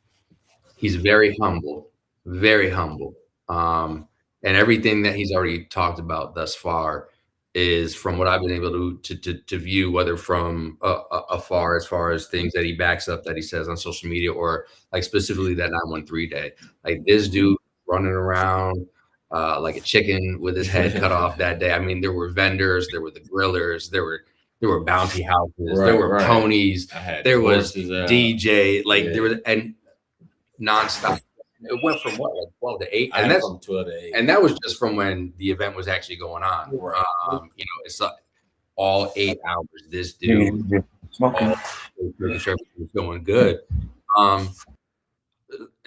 S1: He's very humble, very humble. And everything that he's already talked about thus far is from what I've been able to view, whether from afar, as far as things that he backs up that he says on social media, or like specifically that 913 day. Like, this dude running around like a chicken with his head cut off that day. I mean, there were vendors, there were the grillers, there were bounty houses, there were ponies, there was DJ, like there was, and nonstop. It went from what, like 12 to 8, and that's
S2: from 12 to 8,
S1: and that was just from when the event was actually going on.
S2: Right.
S1: It's all 8 hours. This dude
S3: smoking.
S1: making sure everything was going good. Um,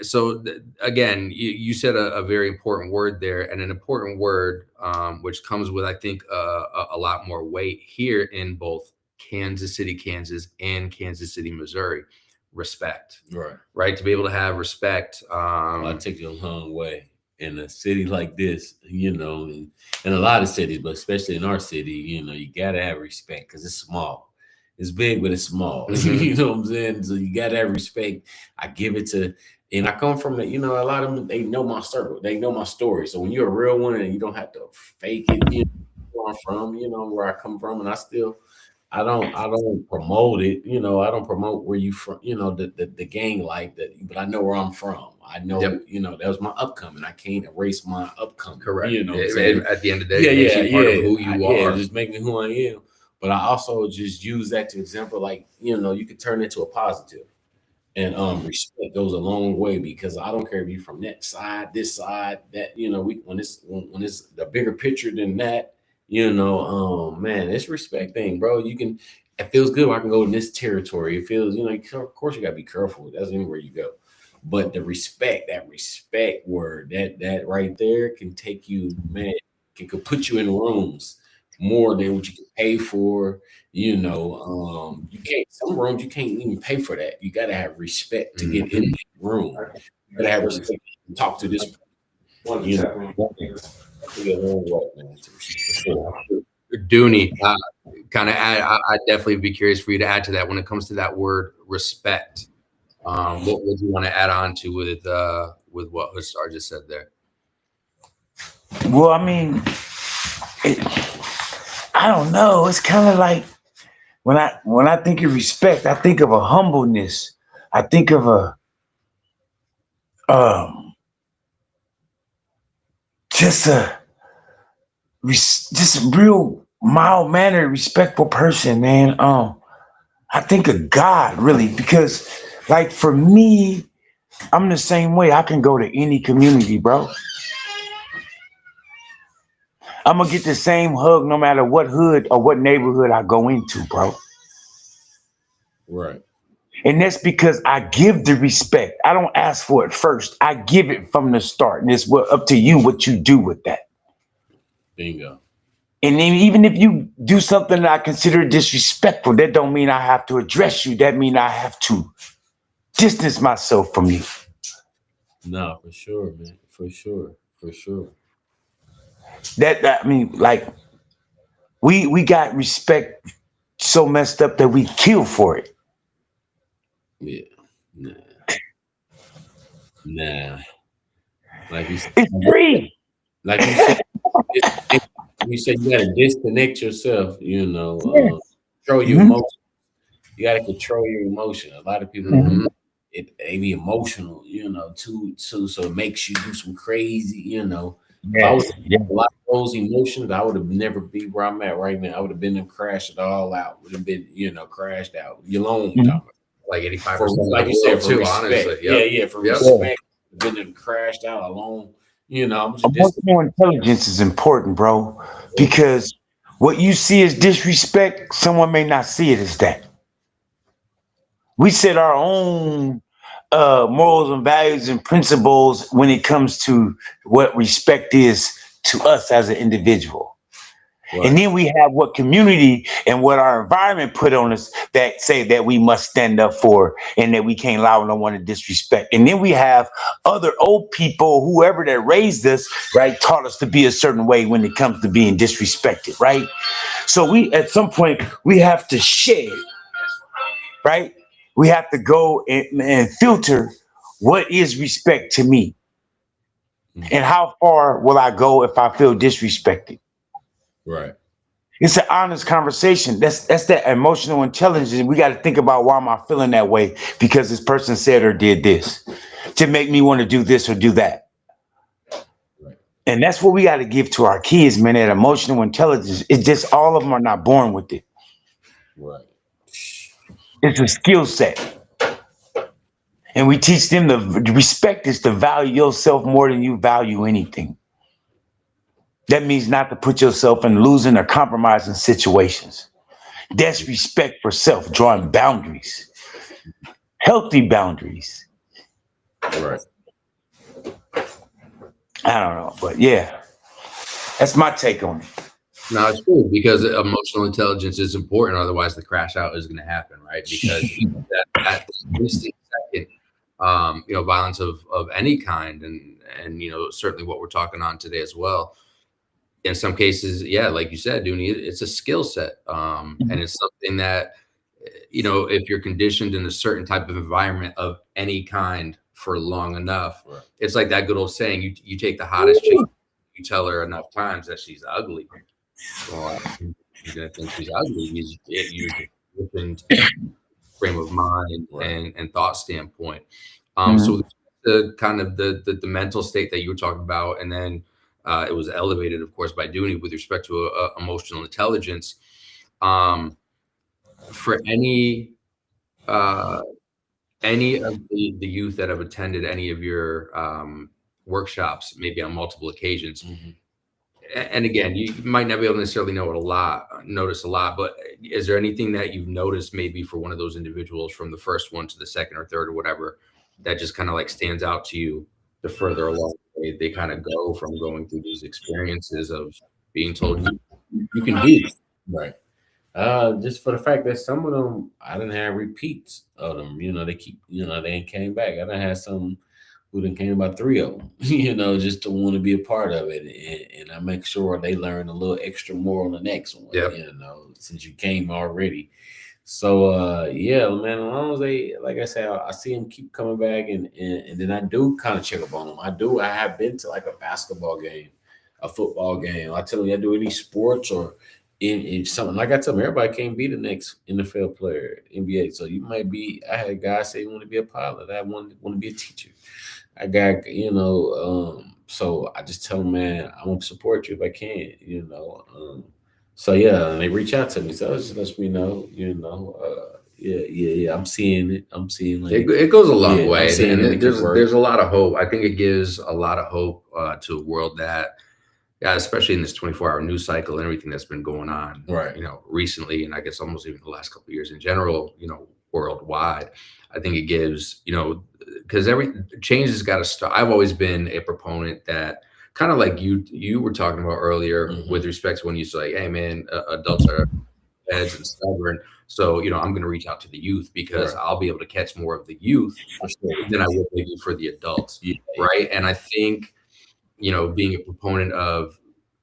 S1: so again, you said a very important word there, and an important word which comes with, I think, a lot more weight here in both Kansas City, Kansas, and Kansas City, Missouri. Respect, right? To be able to have respect.
S2: I take you a long way in a city like this, and in a lot of cities, but especially in our city, you gotta have respect, because it's small. It's big, but it's small.
S1: Mhm.
S2: You know what I'm saying? So you gotta have respect. I give it to, and I come from a lot of them, they know my circle, they know my story. So when you're a real one and you don't have to fake it, where I'm from, where I come from, and I don't promote it, I don't promote where you from, the gang life, but I know where I'm from. I know,
S1: Yep.
S2: That was my upcoming. I can't erase my upcoming.
S1: Correct.
S2: What I'm saying?
S1: At the end of the day, it makes you part of who you are.
S2: Just make me who I am. But I also just use that to example, like, you could turn it into a positive. And respect goes a long way, because I don't care if you're from that side, this side, that, when it's the bigger picture than that, man, it's respect thing, bro. It feels good when I can go in this territory. It feels, of course you gotta be careful. That's anywhere you go. But the respect, that respect word, that right there can take you, man, could put you in rooms more than what you can pay for. You know, you can't, some rooms you can't even pay for that. You gotta have respect to get in the room. You gotta have respect to talk to this person. You know, be a long way, man, for sure.
S1: Dooney, kind of add, I'd definitely be curious for you to add to that when it comes to that word respect. What would you want to add on to with what Hoodstar just said there?
S3: Well, I mean, I don't know. It's kind of like when I think of respect, I think of a humbleness. I think of a um, just a just a real mild mannered, respectful person, man. I think of God really because, like, for me, I'm the same way. I can go to any community, bro. I'm gonna get the same hug no matter what hood or what neighborhood I go into, bro.
S2: Right.
S3: And that's because I give the respect. I don't ask for it first. I give it from the start. And it's up to you what you do with that.
S2: Bingo.
S3: And then even if you do something that I consider disrespectful, that don't mean I have to address you. That mean I have to distance myself from you.
S2: No, for sure, man. For sure. For sure.
S3: That I mean, like we got respect so messed up that we kill for it.
S2: Yeah. Nah. Nah. Like you said,
S3: It's free.
S2: like you said, you said you gotta disconnect yourself, you know, control your
S3: Mhm.
S2: emotion. You gotta control your emotion. A lot of people
S3: Mhm.
S2: they be emotional, you know, too, so it makes you do some crazy, you know. If I was
S3: Yes. Yeah.
S2: a lot of those emotions, I would have never be where I'm at right now. I would have been and crashed it all out. Would have been, you know, crashed out. You alone,
S3: Mhm.
S1: Like 85%
S2: for
S1: of
S2: like
S1: the
S2: you said,
S1: world
S2: for
S1: too,
S2: respect.
S1: honestly.
S2: Yeah,
S1: Yep.
S2: yeah, for
S1: Yep.
S3: Yeah.
S2: respect. Been and crashed out alone. You know, I'm just
S3: Emotional intelligence is important, bro, because what you see as disrespect, someone may not see it as that. We set our own morals and values and principles when it comes to what respect is to us as an individual. And
S2: right,
S3: then we have what community and what our environment put on us that say that we must stand up for and that we can't allow no one to disrespect. And then we have other old people, whoever that raised us, right, taught us to be a certain way when it comes to being disrespected, right? So we, at some point, we have to shed, right? We have to go and filter what is respect to me and how far will I go if I feel disrespected.
S2: right,
S3: It's an honest conversation. That's that emotional intelligence. We got to think about why am I feeling that way because this person said or did this to make me want to do this or do that.
S2: right,
S3: And that's what we got to give to our kids, man. That emotional intelligence. It's just all of them are not born with it.
S2: right.
S3: It's a skill set. And we teach them the respect is to value yourself more than you value anything. That means not to put yourself in losing or compromising situations. That's respect for self, drawing boundaries, healthy boundaries.
S2: Right.
S3: I don't know, but yeah, that's my take on it.
S1: No, it's true because emotional intelligence is important. Otherwise, the crash out is going to happen, right? Because that at the instant second, violence of any kind, and certainly what we're talking on today as well. In some cases, yeah, like you said, Dooney, it's a skill set, and it's something that if you're conditioned in a certain type of environment of any kind for long enough,
S2: Right.
S1: it's like that good old saying: you take the hottest chick, you tell her enough times that she's ugly. Well, you're gonna think she's ugly. You're just different frame of mind
S2: Right.
S1: and thought standpoint.
S3: Mhm.
S1: So the kind of the mental state that you were talking about, and then it was elevated, of course, by Dooney with respect to emotional intelligence. For uh, any of the youth that have attended any of your workshops, maybe on multiple occasions, and again, you might not be able to necessarily notice a lot, but is there anything that you've noticed maybe for one of those individuals from the first one to the second or third or whatever that just kind of like stands out to you the further along they kind of go from going through these experiences of being told you can do this?
S2: Right. Just for the fact that some of them I didn't have repeats of them. They keep, they ain't came back. I done had some who done came about 3 of them, just to want to be a part of it. And I make sure they learn a little extra more on the next one,
S1: Yep.
S2: since you came already. So yeah, man, as long as they, like I said, I see them keep coming back, and then I do kind of check up on them. I have been to like a basketball game, a football game. I tell them I do any sports or in something. Like I tell them, everybody can't be the next NFL player, NBA. So you might be. I had guys say you want to be a pilot. I want to be a teacher. I got, so I just tell them, man, I want to support you if I can. So yeah, and they reach out to me. So it just lets me know, yeah. I'm seeing it. I'm seeing like
S1: it goes a long way.
S2: And
S1: there's a lot of hope. I think it gives a lot of hope to a world that, yeah, especially in this 24-hour news cycle and everything that's been going on,
S2: right?
S1: Recently, and I guess almost even the last couple of years in general, worldwide. I think it gives, because every change has got to start. I've always been a proponent that, kind of like you were talking about earlier, with respect to when you say, hey man, adults are heads and stubborn. So, I'm going to reach out to the youth because I'll be able to catch more of the youth than I would maybe for the adults.
S2: Yeah.
S1: Right. And I think, being a proponent of,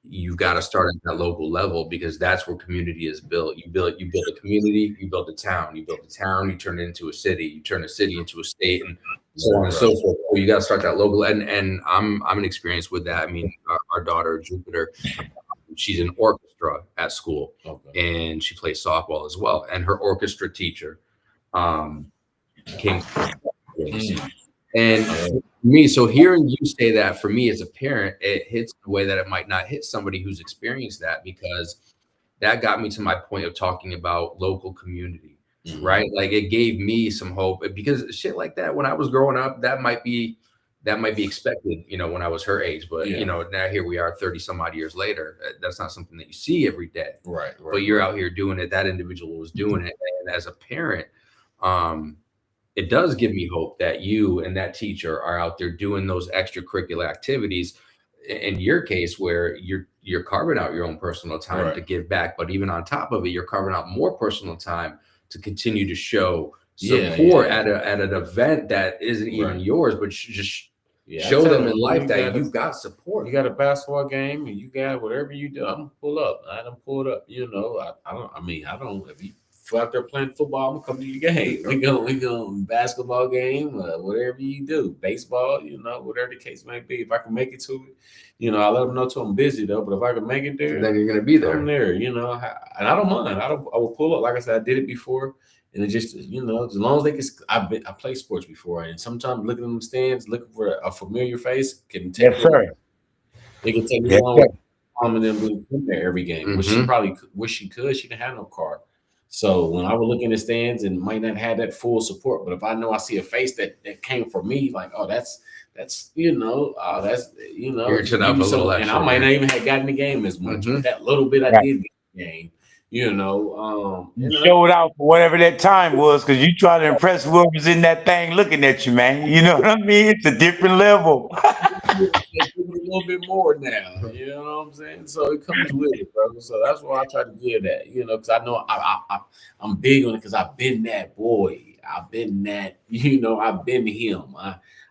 S1: you've got to start at that local level, because that's where community is built. You build a community, you build a town, you turn it into a city, you turn a city into a state, and so on and so forth. So you got to start that local. And I'm an experience with that. I mean, our daughter Jupiter, she's in orchestra at school, and she plays softball as well. And her orchestra teacher came. And for me, so hearing you say that, for me as a parent, it hits in a way that it might not hit somebody who's experienced that, because that got me to my point of talking about local community, right? Like, it gave me some hope, because shit like that, when I was growing up, that might be expected, when I was her age. But, now here we are 30 some odd years later. That's not something that you see every day.
S2: Right.
S1: But you're out here doing it. That individual was doing it. And as a parent, it does give me hope that you and that teacher are out there doing those extracurricular activities. In your case, where you're carving out your own personal time to give back, but even on top of it, you're carving out more personal time to continue to show support at an event that isn't even yours, but just show them in life that you've got support.
S2: You got a basketball game, and you got whatever you do. I'm gonna pull up. I done pulled up. I don't. If you out there playing football, I'm gonna come to your game. We go basketball game, whatever you do, baseball, whatever the case may be. If I can make it to it, I let them know till I'm busy though. But if I can make it there,
S1: then you're gonna be there.
S2: I'm there, and I don't mind. I will pull up. Like I said, I did it before, and it just, as long as they can. I play sports before, and sometimes looking in the stands, looking for a familiar face can take.
S3: Yes, sir.
S2: They can take me long. And then being there every game, which she probably wish she could. She didn't have no car. So when I would look in the stands and might not have that full support, but if I know I see a face that came for me, like, oh, that's
S1: You're turning up a little extra,
S2: and I might not even have gotten the game as much, but that little bit I did get the game, you
S3: showed out for whatever that time was, because you try to impress whoever was in that thing looking at you, man. You know what I mean? It's a different level.
S2: A little bit more now, you know what I'm saying? So it comes with it, bro. So that's why I try to give that, because I know I'm big on it, because I've been that boy. I've been that, I've been him.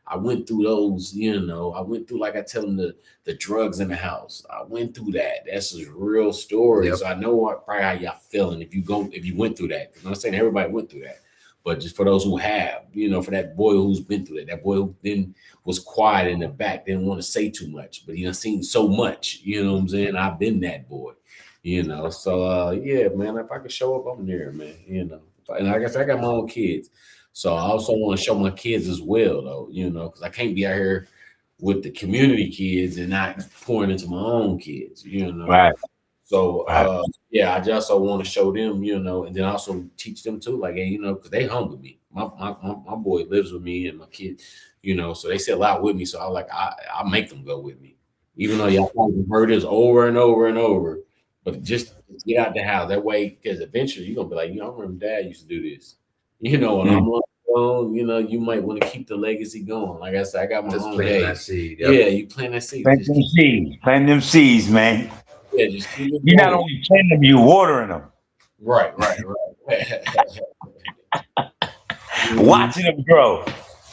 S2: I went through those, I went through, like I tell them, the drugs in the house. I went through that. That's a real story. So I know probably how y'all feeling if you went through that. I'm not saying everybody went through that. But just for those who have, for that boy who's been through that boy who then was quiet in the back, didn't want to say too much, but he done seen so much, you know what I'm saying? I've been that boy, So, yeah, man, if I could show up, I'm there, man, And like I said, I got my own kids. So I also want to show my kids as well, though, because I can't be out here with the community kids and not pouring into my own kids,
S3: Right.
S2: So, yeah, I just also want to show them, and then also teach them too, like, hey, because they home with me. My boy lives with me and my kid, so they sit out with me. So I make them go with me, even though y'all probably heard this over and over and over. But just get out the house that way, because eventually you're gonna be like, I remember Dad used to do this, and I'm like, you might want to keep the legacy going. Like I said, I got my
S1: Just
S2: own
S1: planting
S2: day.
S1: that seed. Yep.
S2: Yeah, you plant that seed.
S3: Plant
S2: Just
S3: them seeds. Plant them seeds, man.
S2: just keep it
S3: You're not
S2: going.
S3: only planting them, you're watering them,
S2: Right. Mhm.
S3: watching them grow.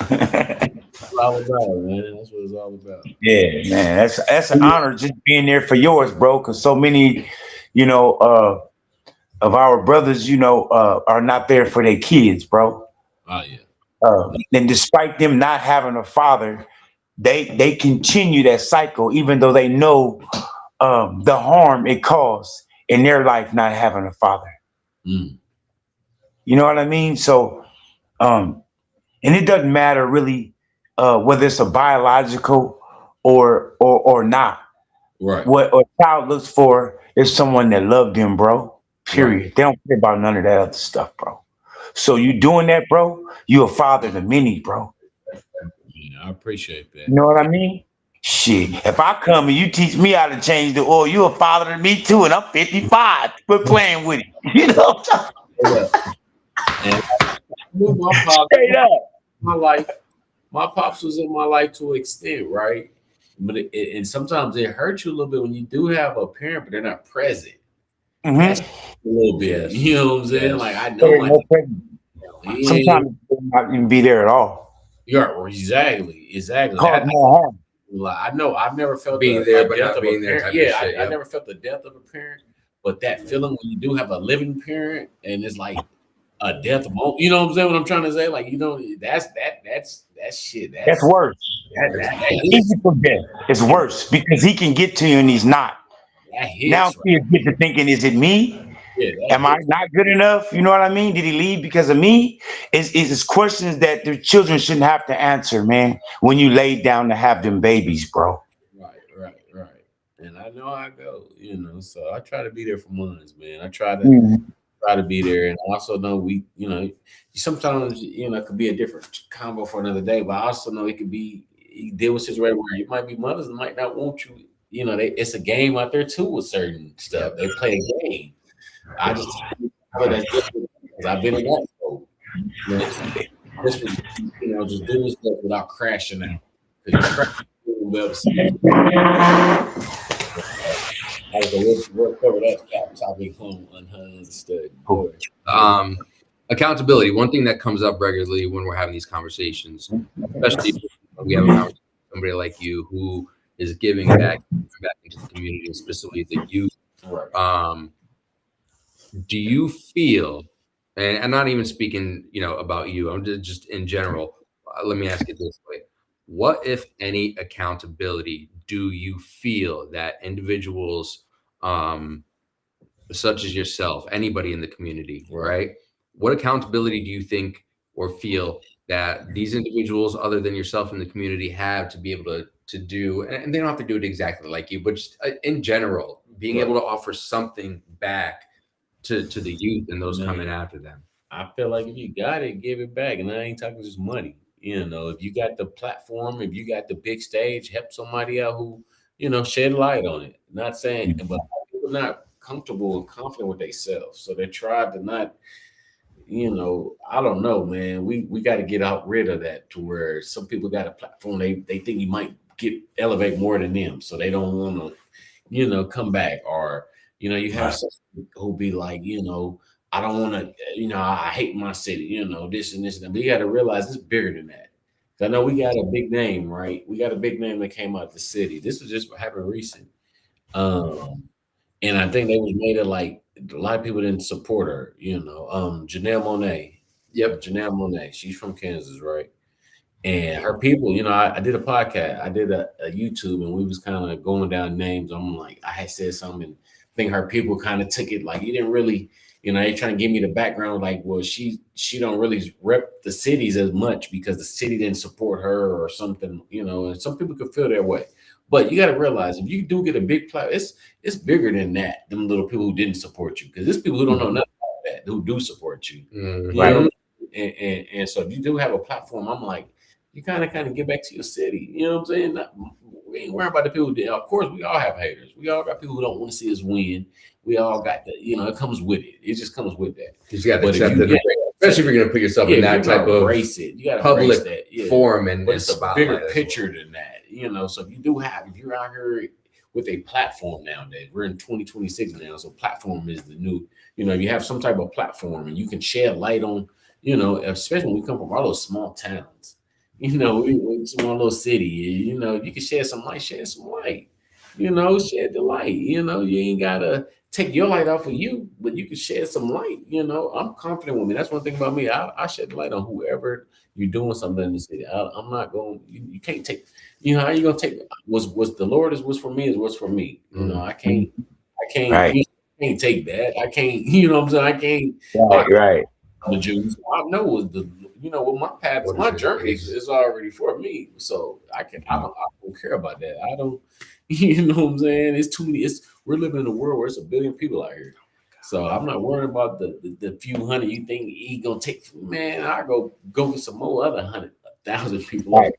S2: That's all about it, man. That's what it's all about.
S3: Yeah, man, that's an honor just being there for yours, bro. Because so many, you know, of our brothers, are not there for their kids, bro.
S2: Oh yeah.
S3: And despite them not having a father, they continue that cycle, even though they know the harm it caused in their life not having a father.
S2: Mm.
S3: You know what I mean? So, um, and it doesn't matter really whether it's a biological or not.
S2: Right.
S3: What a child looks for is someone that loved them, bro.
S2: Right.
S3: Period. They don't care about none of that other stuff, bro. So you doing that, bro? You a father to many, bro.
S2: Yeah, I appreciate
S3: You
S2: that.
S3: know what I mean? Shit. If I come and you teach me how to change the oil, you a father to me too, and I'm 55. Quit playing with it. You know?
S2: And I knew my pops,
S3: Straight up.
S2: my life. My pops was in my life to an extent, right? But and sometimes it hurts you a little bit when you do have a parent, but they're not present. That's
S3: Mm-hmm.
S2: a little bit.
S1: Yes.
S2: You know what I'm saying?
S1: Yes.
S2: Like I know my yeah,
S3: Sometimes they might not even be there at all.
S2: you're exactly.
S3: Cause
S2: That
S3: more harm.
S2: like I know I've never felt
S1: Being
S2: the
S1: there, but
S2: death
S1: not
S2: of
S1: being
S2: a
S1: there
S2: parent.
S1: type of
S2: Yeah,
S1: shit.
S2: I
S1: Yep.
S2: never felt the death of a parent, but that feeling when you do have a living parent and it's like a death moment. You know what I'm saying? What I'm trying to say? Like, that's shit.
S3: That's worse.
S2: That hits.
S3: Physical death is worse because he can get to you and he's not.
S2: That
S3: Now
S2: hits right.
S3: kids get to thinking, is it me?
S2: Yeah, that
S3: Am I
S2: hits.
S3: not good enough? You know what I mean? Did he leave because of me? It's questions that the children shouldn't have to answer, man, when you lay down to have them babies, bro.
S2: Right. And I know how I go. So I try to be there for months, man. I try to
S3: Mhm.
S2: try to be there, and I also know sometimes it could be a different combo for another day, but I also know it could be you deal with situations where it might be mothers that might not want you. It's a game out there too with certain stuff.
S1: Yep.
S2: They play a game. I just but that's different because I've been in that mode. This was just doing stuff without crashing out. Because you crash, you will be able to see it. Like we'll cover that topic on unstudied. Go ahead.
S1: Accountability. One thing that comes up regularly when we're having these conversations, especially when we have a conversation with somebody like you who is giving back into the community, specifically the youth.
S2: Right.
S1: Do you feel, and I'm not even speaking, about you, I'm just in general. Let me ask it this way. What, if any, accountability do you feel that individuals, such as yourself, anybody in the community, right? What accountability do you think or feel that these individuals, other than yourself in the community, have to be able to do? And they don't have to do it exactly like you, but just in general, being able to offer something back to the youth and those coming after them.
S2: I feel like if you got it, give it back. And I ain't talking just money. If you got the platform, if you got the big stage, help somebody out who, shed light on it. Not saying, but people not comfortable and confident with themselves. So they try to not, I don't know, man. We got to get out rid of that to where some people got a platform. They think you might elevate more than them. So they don't want to, come back. Or, you have some who be like, I don't want to, I hate my city, this and this and that. But you got to realize it's bigger than that. 'Cause I know we got a big name, right? We got a big name that came out the city. This was just what happened recent. Um, and I think they was made it like a lot of people didn't support her, Janelle Monae.
S1: Yep.
S2: Janelle Monae. She's from Kansas, right? And her people, I did a podcast, I did a YouTube, and we was kind of going down names. I'm like, I had said something, and I think her people kind of took it like you didn't really, they trying to give me the background, like, well, she don't really rep the cities as much because the city didn't support her or something, and some people could feel that way. But you got to realize if you do get a big platform, it's bigger than that. Them little people who didn't support you, because there's people who don't know nothing about that who do support you.
S1: Right.
S2: And so if you do have a platform, I'm like, you kind of get back to your city. You know what I'm saying? We ain't worrying about the people. Of course, we all have haters. We all got people who don't want to see us win. We all got that. It comes with it. It just comes with that.
S1: You just got to
S2: But if
S1: accept
S2: you
S1: it.
S2: get
S1: especially if you're going to put yourself in that type of
S2: embrace it. You got to
S1: public
S2: embrace that. Yeah.
S1: forum and
S2: But it's a
S1: spotlight
S2: bigger
S1: as
S2: picture
S1: well.
S2: than that, you know. So if you're out here with a platform nowadays, we're in 2026 now, so platform is the new, you know, you have some type of platform and you can shed light on, you know, especially when we come from all those small towns, you know, we small little city, you know, you can shed some light, you know, shed the light, you know, you ain't gotta take your light off of you, but you can shed some light, you know. I'm confident with me. That's one thing about me. I shed the light on whoever you're doing something in the city. I'm not going, you can't take, you know, how you gonna take what's the Lord is what's for me is what's for me. You know, I can't,
S3: Right.
S2: you can't take that. I can't, you know what I'm saying? I can't,
S3: Right.
S2: the Jews. I know what the, you know, what my path,
S1: What
S2: my
S1: is it?
S2: journey is already for me. So I don't care about that. I don't, you know what I'm saying? It's too many. We're living in a world where it's a billion people out here. So I'm not worried about the few hundred you think he gonna take. Man, I go with some more other 100,000 people.
S3: Right.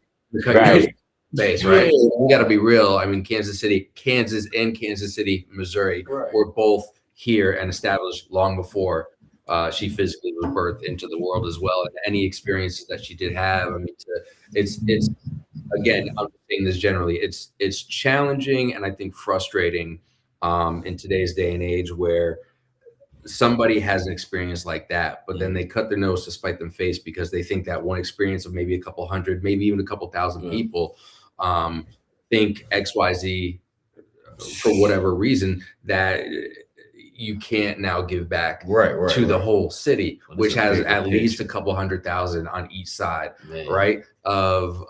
S3: Right.
S1: Base, right? We got to be real. I mean, Kansas City, Missouri,
S2: Right.
S1: were both here and established long before she physically was birthed into the world as well. And any experiences that she did have, I mean, it's again, I'm saying this generally, it's challenging and I think frustrating in today's day and age where somebody has an experience like that, but then they cut their nose to spite them face because they think that one experience of maybe a couple hundred, maybe even a couple thousand people think XYZ for whatever reason that you can't now give back to the whole city, which has at least a couple 100,000 on each side, right, of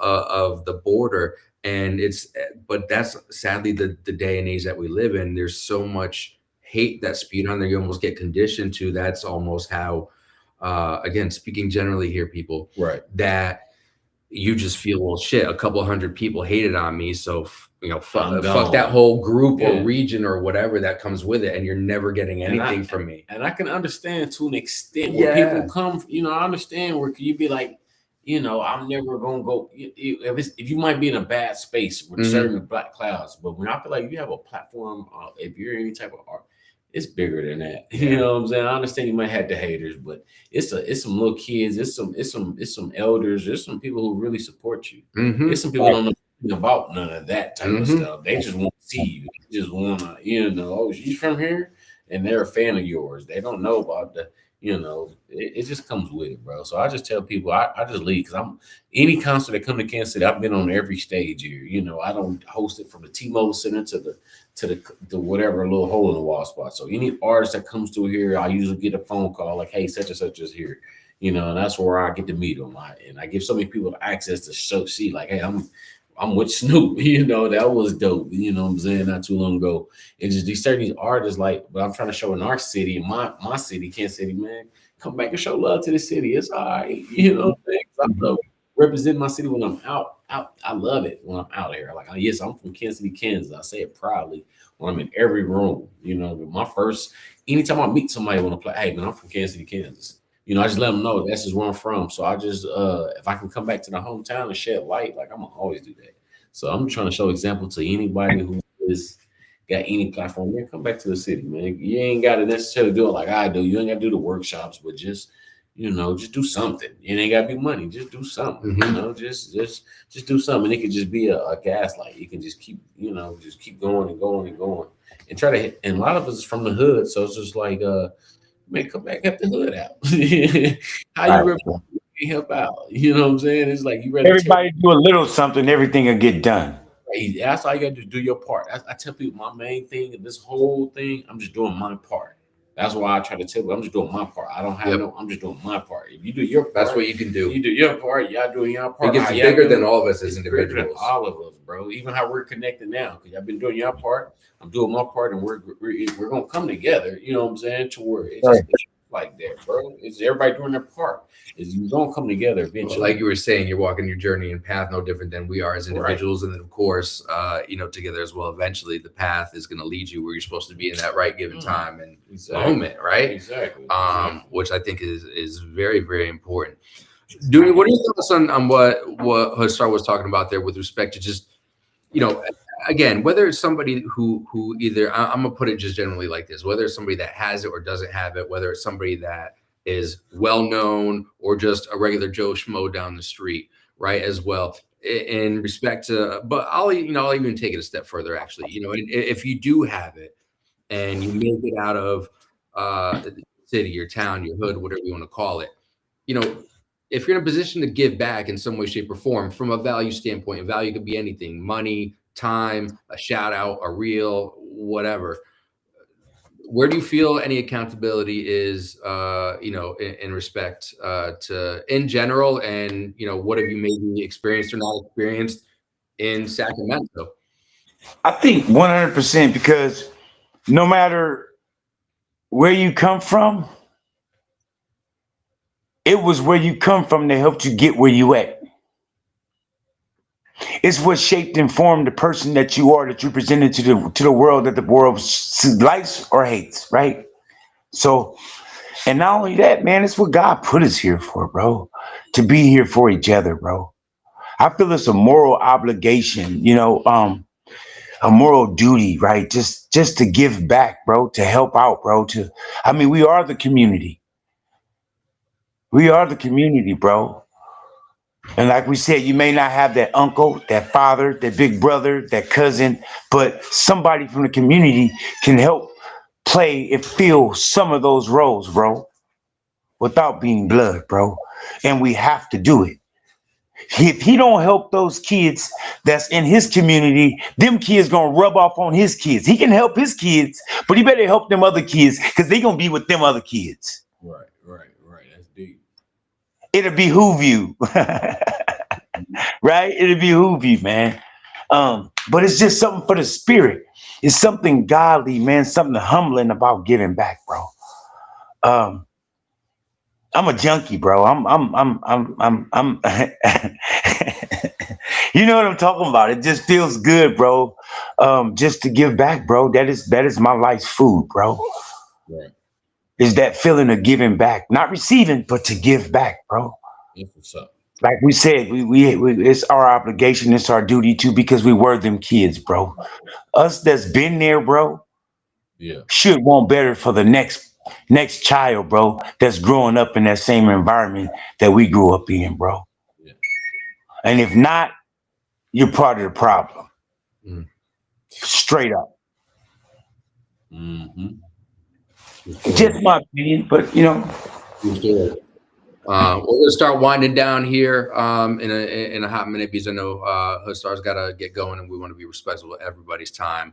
S1: the border. And but that's sadly the day and age that we live in. There's so much hate that's spewed on there. You almost get conditioned to. That's almost how, again, speaking generally here, people, that you just feel, well, shit, a couple hundred people hated on me, so you know, fuck that whole group or region or whatever that comes with it, and you're never getting anything from me.
S2: And I can understand to an extent where people come, you know, I understand where you be like, you know, I'm never gonna go. If you might be in a bad space with certain black clouds, but when I feel like you have a platform, if you're any type of art, it's bigger than that. You know what I'm saying? I understand you might have the haters, but it's some little kids, it's some elders, there's some people who really support you. There's some people who don't know about none of that type of stuff. They just want to see you. They just want to, you know, oh, she's from here, and they're a fan of yours. They don't know about the, you know, it just comes with it, bro. So I just tell people, I just leave because I'm any concert that come to Kansas City, I've been on every stage here. You know, I don't host it from the T-Mobile Center to the whatever little hole in the wall spot. So any artist that comes through here, I usually get a phone call like, hey, such and such is here. You know, and that's where I get to meet them. And I give so many people access to see like, hey, I'm with Snoop, you know, that was dope, you know what I'm saying, not too long ago. And just these certain artists, like, but I'm trying to show in our city, in my city, Kansas City, man, come back and show love to the city. It's all right, you know what I'm saying? I love representing my city when I'm out. I love it when I'm out here. Like, yes, I'm from Kansas City, Kansas. I say it proudly when I'm in every room, you know. Anytime I meet somebody want to play, hey, man, I'm from Kansas City, Kansas. You know, I just let them know that's just where I'm from. So I just, if I can come back to the hometown and shed light, like I'm gonna always do that. So I'm trying to show example to anybody who is got any platform. Man, come back to the city, man. You ain't got to necessarily do it like I do. You ain't got to do the workshops, but just, you know, just do something. It ain't got to be money. Just do something. You know, just do something. It could just be a gaslight. You can just keep, you know, just keep going and going and going and try to hit. And a lot of us is from the hood, so it's just like, man, come back, help the hood out. How you help out? You know what I'm saying? It's like you ready.
S3: Everybody do a little something, everything will get done.
S2: That's all you got to do your part. I tell people my main thing in this whole thing, I'm just doing my part. That's why I try to tell people I'm just doing my part. I don't have I'm just doing my part. If you do your part,
S1: that's what you can do.
S2: You do your part, y'all doing your part.
S1: It gets bigger than all of us as individuals.
S2: All of us, bro. Even how we're connected now, because y'all been doing your part. I'm doing my part, and we're gonna come together. You know what I'm saying? To where it's just like that, bro. It's everybody doing their part. You're gonna come together eventually.
S1: Like you were saying, you're walking your journey and path no different than we are as individuals, and then of course, you know, together as well. Eventually, the path is going to lead you where you're supposed to be in that right given time and moment, right?
S2: Exactly.
S1: Which I think is very, very important. Dewey, what are your thoughts on what Hoodstar was talking about there with respect to just, you know, again, whether it's somebody who either, I'm gonna put it just generally like this, whether it's somebody that has it or doesn't have it, whether it's somebody that is well known or just a regular Joe Schmo down the street, right? As well, in respect to, but I'll even take it a step further. Actually, if you do have it and you make it out of the city, your town, your hood, whatever you want to call it, if you're in a position to give back in some way, shape, or form from a value standpoint, and value could be anything: money, time, a shout out, a reel, whatever. Where do you feel any accountability is, in respect to in general, and what have you maybe experienced or not experienced in Sacramento?
S3: I think 100% because no matter where you come from, it was where you come from that helped you get where you at. It's what shaped and formed the person that you are, that you presented to the world, that the world likes or hates, right? So, and not only that, man, it's what God put us here for, bro. To be here for each other, bro. I feel it's a moral obligation, a moral duty, right? Just to give back, bro, to help out, bro. We are the community. We are the community, bro. And like we said, you may not have that uncle, that father, that big brother, that cousin, but somebody from the community can help play and fill some of those roles, bro, without being blood, bro. And we have to do it. If he don't help those kids that's in his community, them kids gonna rub off on his kids. He can help his kids, but he better help them other kids because they gonna be with them other kids.
S2: Right. That's deep.
S3: It'll behoove you. Right? It'll behoove you, man. But it's just something for the spirit. It's something godly, man, something humbling about giving back, bro. I'm a junkie, bro. I'm you know what I'm talking about. It just feels good, bro. Just to give back, bro. That is my life's food, bro.
S2: Right.
S3: Is that feeling of giving back, not receiving, but to give back, bro.
S2: That's what's up.
S3: Like we said, we it's our obligation, it's our duty too, because we were them kids, bro. Us that's been there, bro,
S2: Yeah.
S3: should want better for the next child, bro, that's growing up in that same environment that we grew up in, bro.
S2: Yeah.
S3: And if not, you're part of the problem.
S1: Mm.
S3: Straight up.
S2: Mm-hmm.
S3: Just my opinion, but
S1: We're gonna start winding down here in a hot minute because I know Hoodstar's got to get going and we want to be respectful of everybody's time.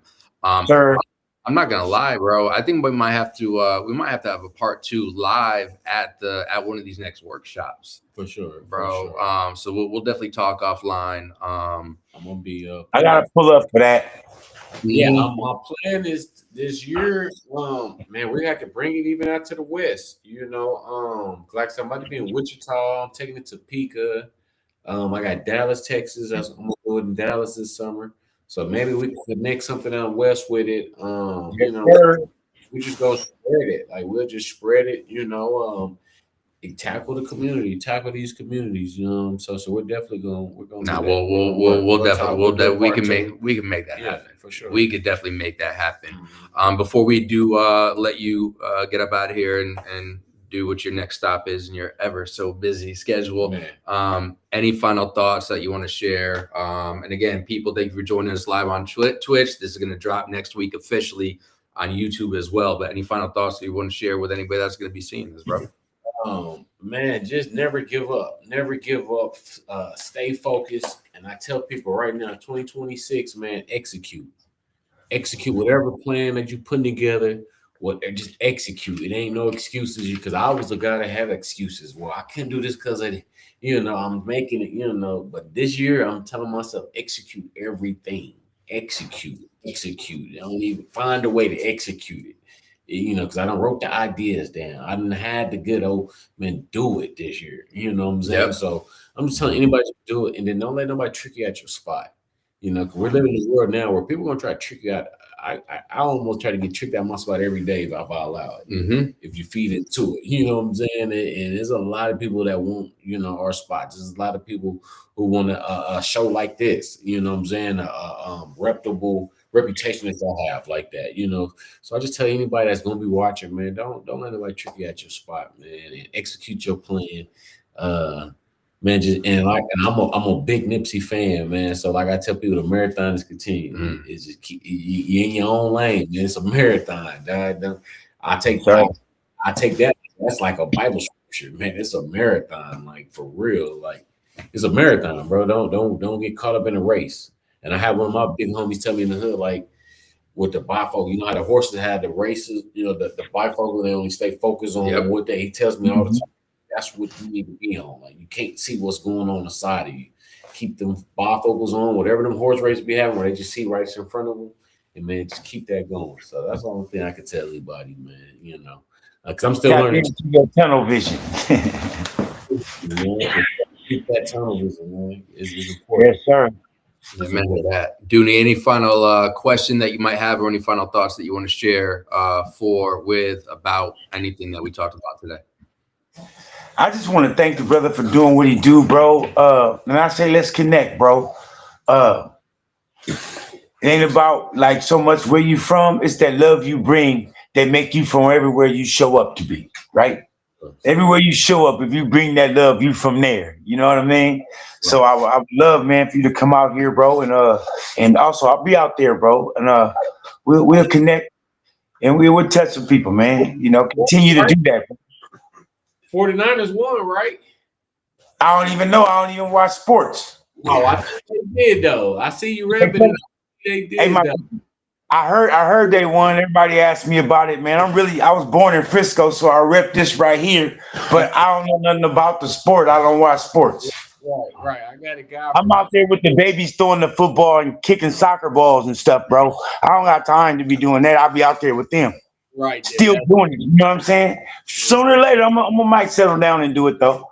S3: sir,
S1: I'm not gonna lie, bro. I think we might have to have a part 2 live at one of these next workshops.
S2: For sure,
S1: bro.
S2: For sure.
S1: So we'll definitely talk offline.
S2: I'm gonna be
S3: I gotta pull up for that.
S2: Yeah, my plan is this year, man, we have to bring it even out to the West, like somebody be in Wichita, I'm taking it to Topeka. I got Dallas, Texas. I'm gonna do it in Dallas this summer. So maybe we can connect something out west with it. We just go spread it. Like we'll just spread it, tackle the community, tackle these communities, So we're definitely gonna.
S1: Nah, we'll definitely we can make that happen
S2: for sure.
S1: We could definitely make that happen. Before we do let you get up out of here and do what your next stop is in your ever so busy schedule. Any final thoughts that you want to share? And again, people, thank you for joining us live on Twitch. This is going to drop next week officially on YouTube as well. But any final thoughts that you want to share with anybody that's going to be seeing this, bro?
S2: Man, just never give up. Never give up. Stay focused. And I tell people right now, 2026, man, execute whatever plan that you're putting together. Just execute. It ain't no excuses. Because I was the guy that had excuses. Well, I can't do this because I'm making it. But this year, I'm telling myself, execute everything. Execute. I don't even find a way to execute it. Because I done wrote the ideas down. I done had the good old man do it this year. You know what I'm saying? Yep. So I'm just telling anybody to do it, and then don't let nobody trick you at your spot. Because we're living in a world now where people are gonna try to trick you out. I almost try to get tricked out my spot every day if I allow it.
S1: Mm-hmm.
S2: If you feed into it, you know what I'm saying? And there's a lot of people that want, our spots. There's a lot of people who want a show like this. You know what I'm saying? Reputable reputation that y'all have like that, you know. So I just tell anybody that's gonna be watching, man, don't let anybody trick you at your spot, man, and execute your plan. Man, just and I'm a big Nipsey fan, man. So like I tell people, the marathon is continuing. It's just keep you in your own lane, man. It's a marathon. I take I take that. That's like a Bible scripture, man. It's a marathon, like for real. Like it's a marathon, bro. Don't get caught up in a race. And I had one of my big homies tell me in the hood, like with the bifocal, you know how the horses had the races, you know, the bifocal, they only stay focused on what they. He tells me all the time. That's what you need to be on. Like you can't see what's going on the side of you. Keep them bifocals on, whatever them horse races be having, where they just see right in front of them, and man, just keep that going. So that's the only thing I can tell anybody, man. You know, because I'm still learning.
S3: Your tunnel vision.
S2: You know, keep that tunnel vision, man. Is important.
S3: Yes, sir.
S1: Amen to that. Dooney, any final question that you might have, or any final thoughts that you want to share about anything that we talked about today?
S3: I just want to thank the brother for doing what he do, bro. And I say let's connect, bro. It ain't about like so much where you from. It's that love you bring that make you from everywhere you show up to be, right? Everywhere you show up, if you bring that love, you from there. You know what I mean? Right. So I would love, man, for you to come out here, bro, and also I'll be out there, bro, and we'll connect and we'll touch some people, man. You know, continue to do that.
S2: 49ers won, right?
S3: I don't even know. I don't even watch sports.
S2: Oh, I think they did though. I see you repping it. They did.
S3: I heard they won. Everybody asked me about it, man. I was born in Frisco, so I rep this right here. But I don't know nothing about the sport. I don't watch sports.
S2: Right. I got a guy.
S3: I'm out there with the babies throwing the football and kicking soccer balls and stuff, bro. I don't got time to be doing that. I'll be out there with them.
S2: Right.
S3: Still doing it. You know what I'm saying? Sooner or later, I'm might settle down and do it though.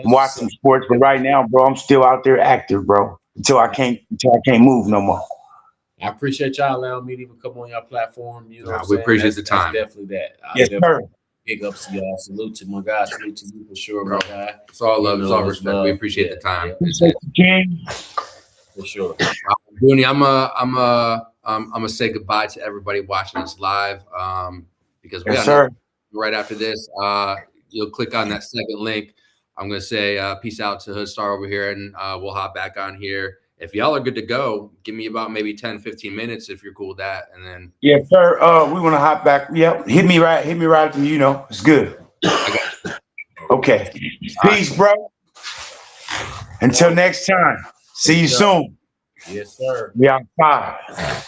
S3: Watch some sports, but right now, bro, I'm still out there active, bro. Until I can't move no more.
S2: I appreciate y'all allowing me to even come on your platform. You know,
S1: we appreciate the time.
S2: Definitely that.
S3: Yes, sir.
S2: Big ups to y'all. Salute to my guy. Salute to you for sure, my guy.
S1: It's all love. It's all respect. We appreciate the time.
S3: Appreciate you, King.
S2: For sure.
S1: Dooney, I'm gonna say goodbye to everybody watching us live. Because we got right after this, you'll click on that second link. I'm gonna say peace out to Hoodstar over here, and we'll hop back on here. If y'all are good to go, give me about maybe 10-15 minutes if you're cool with that, and then
S3: yes, sir. We want to hop back. Yep, hit me right. You know, it's good. Okay, peace, bro. Until next time. See you soon.
S2: Yes, sir.
S3: We outside.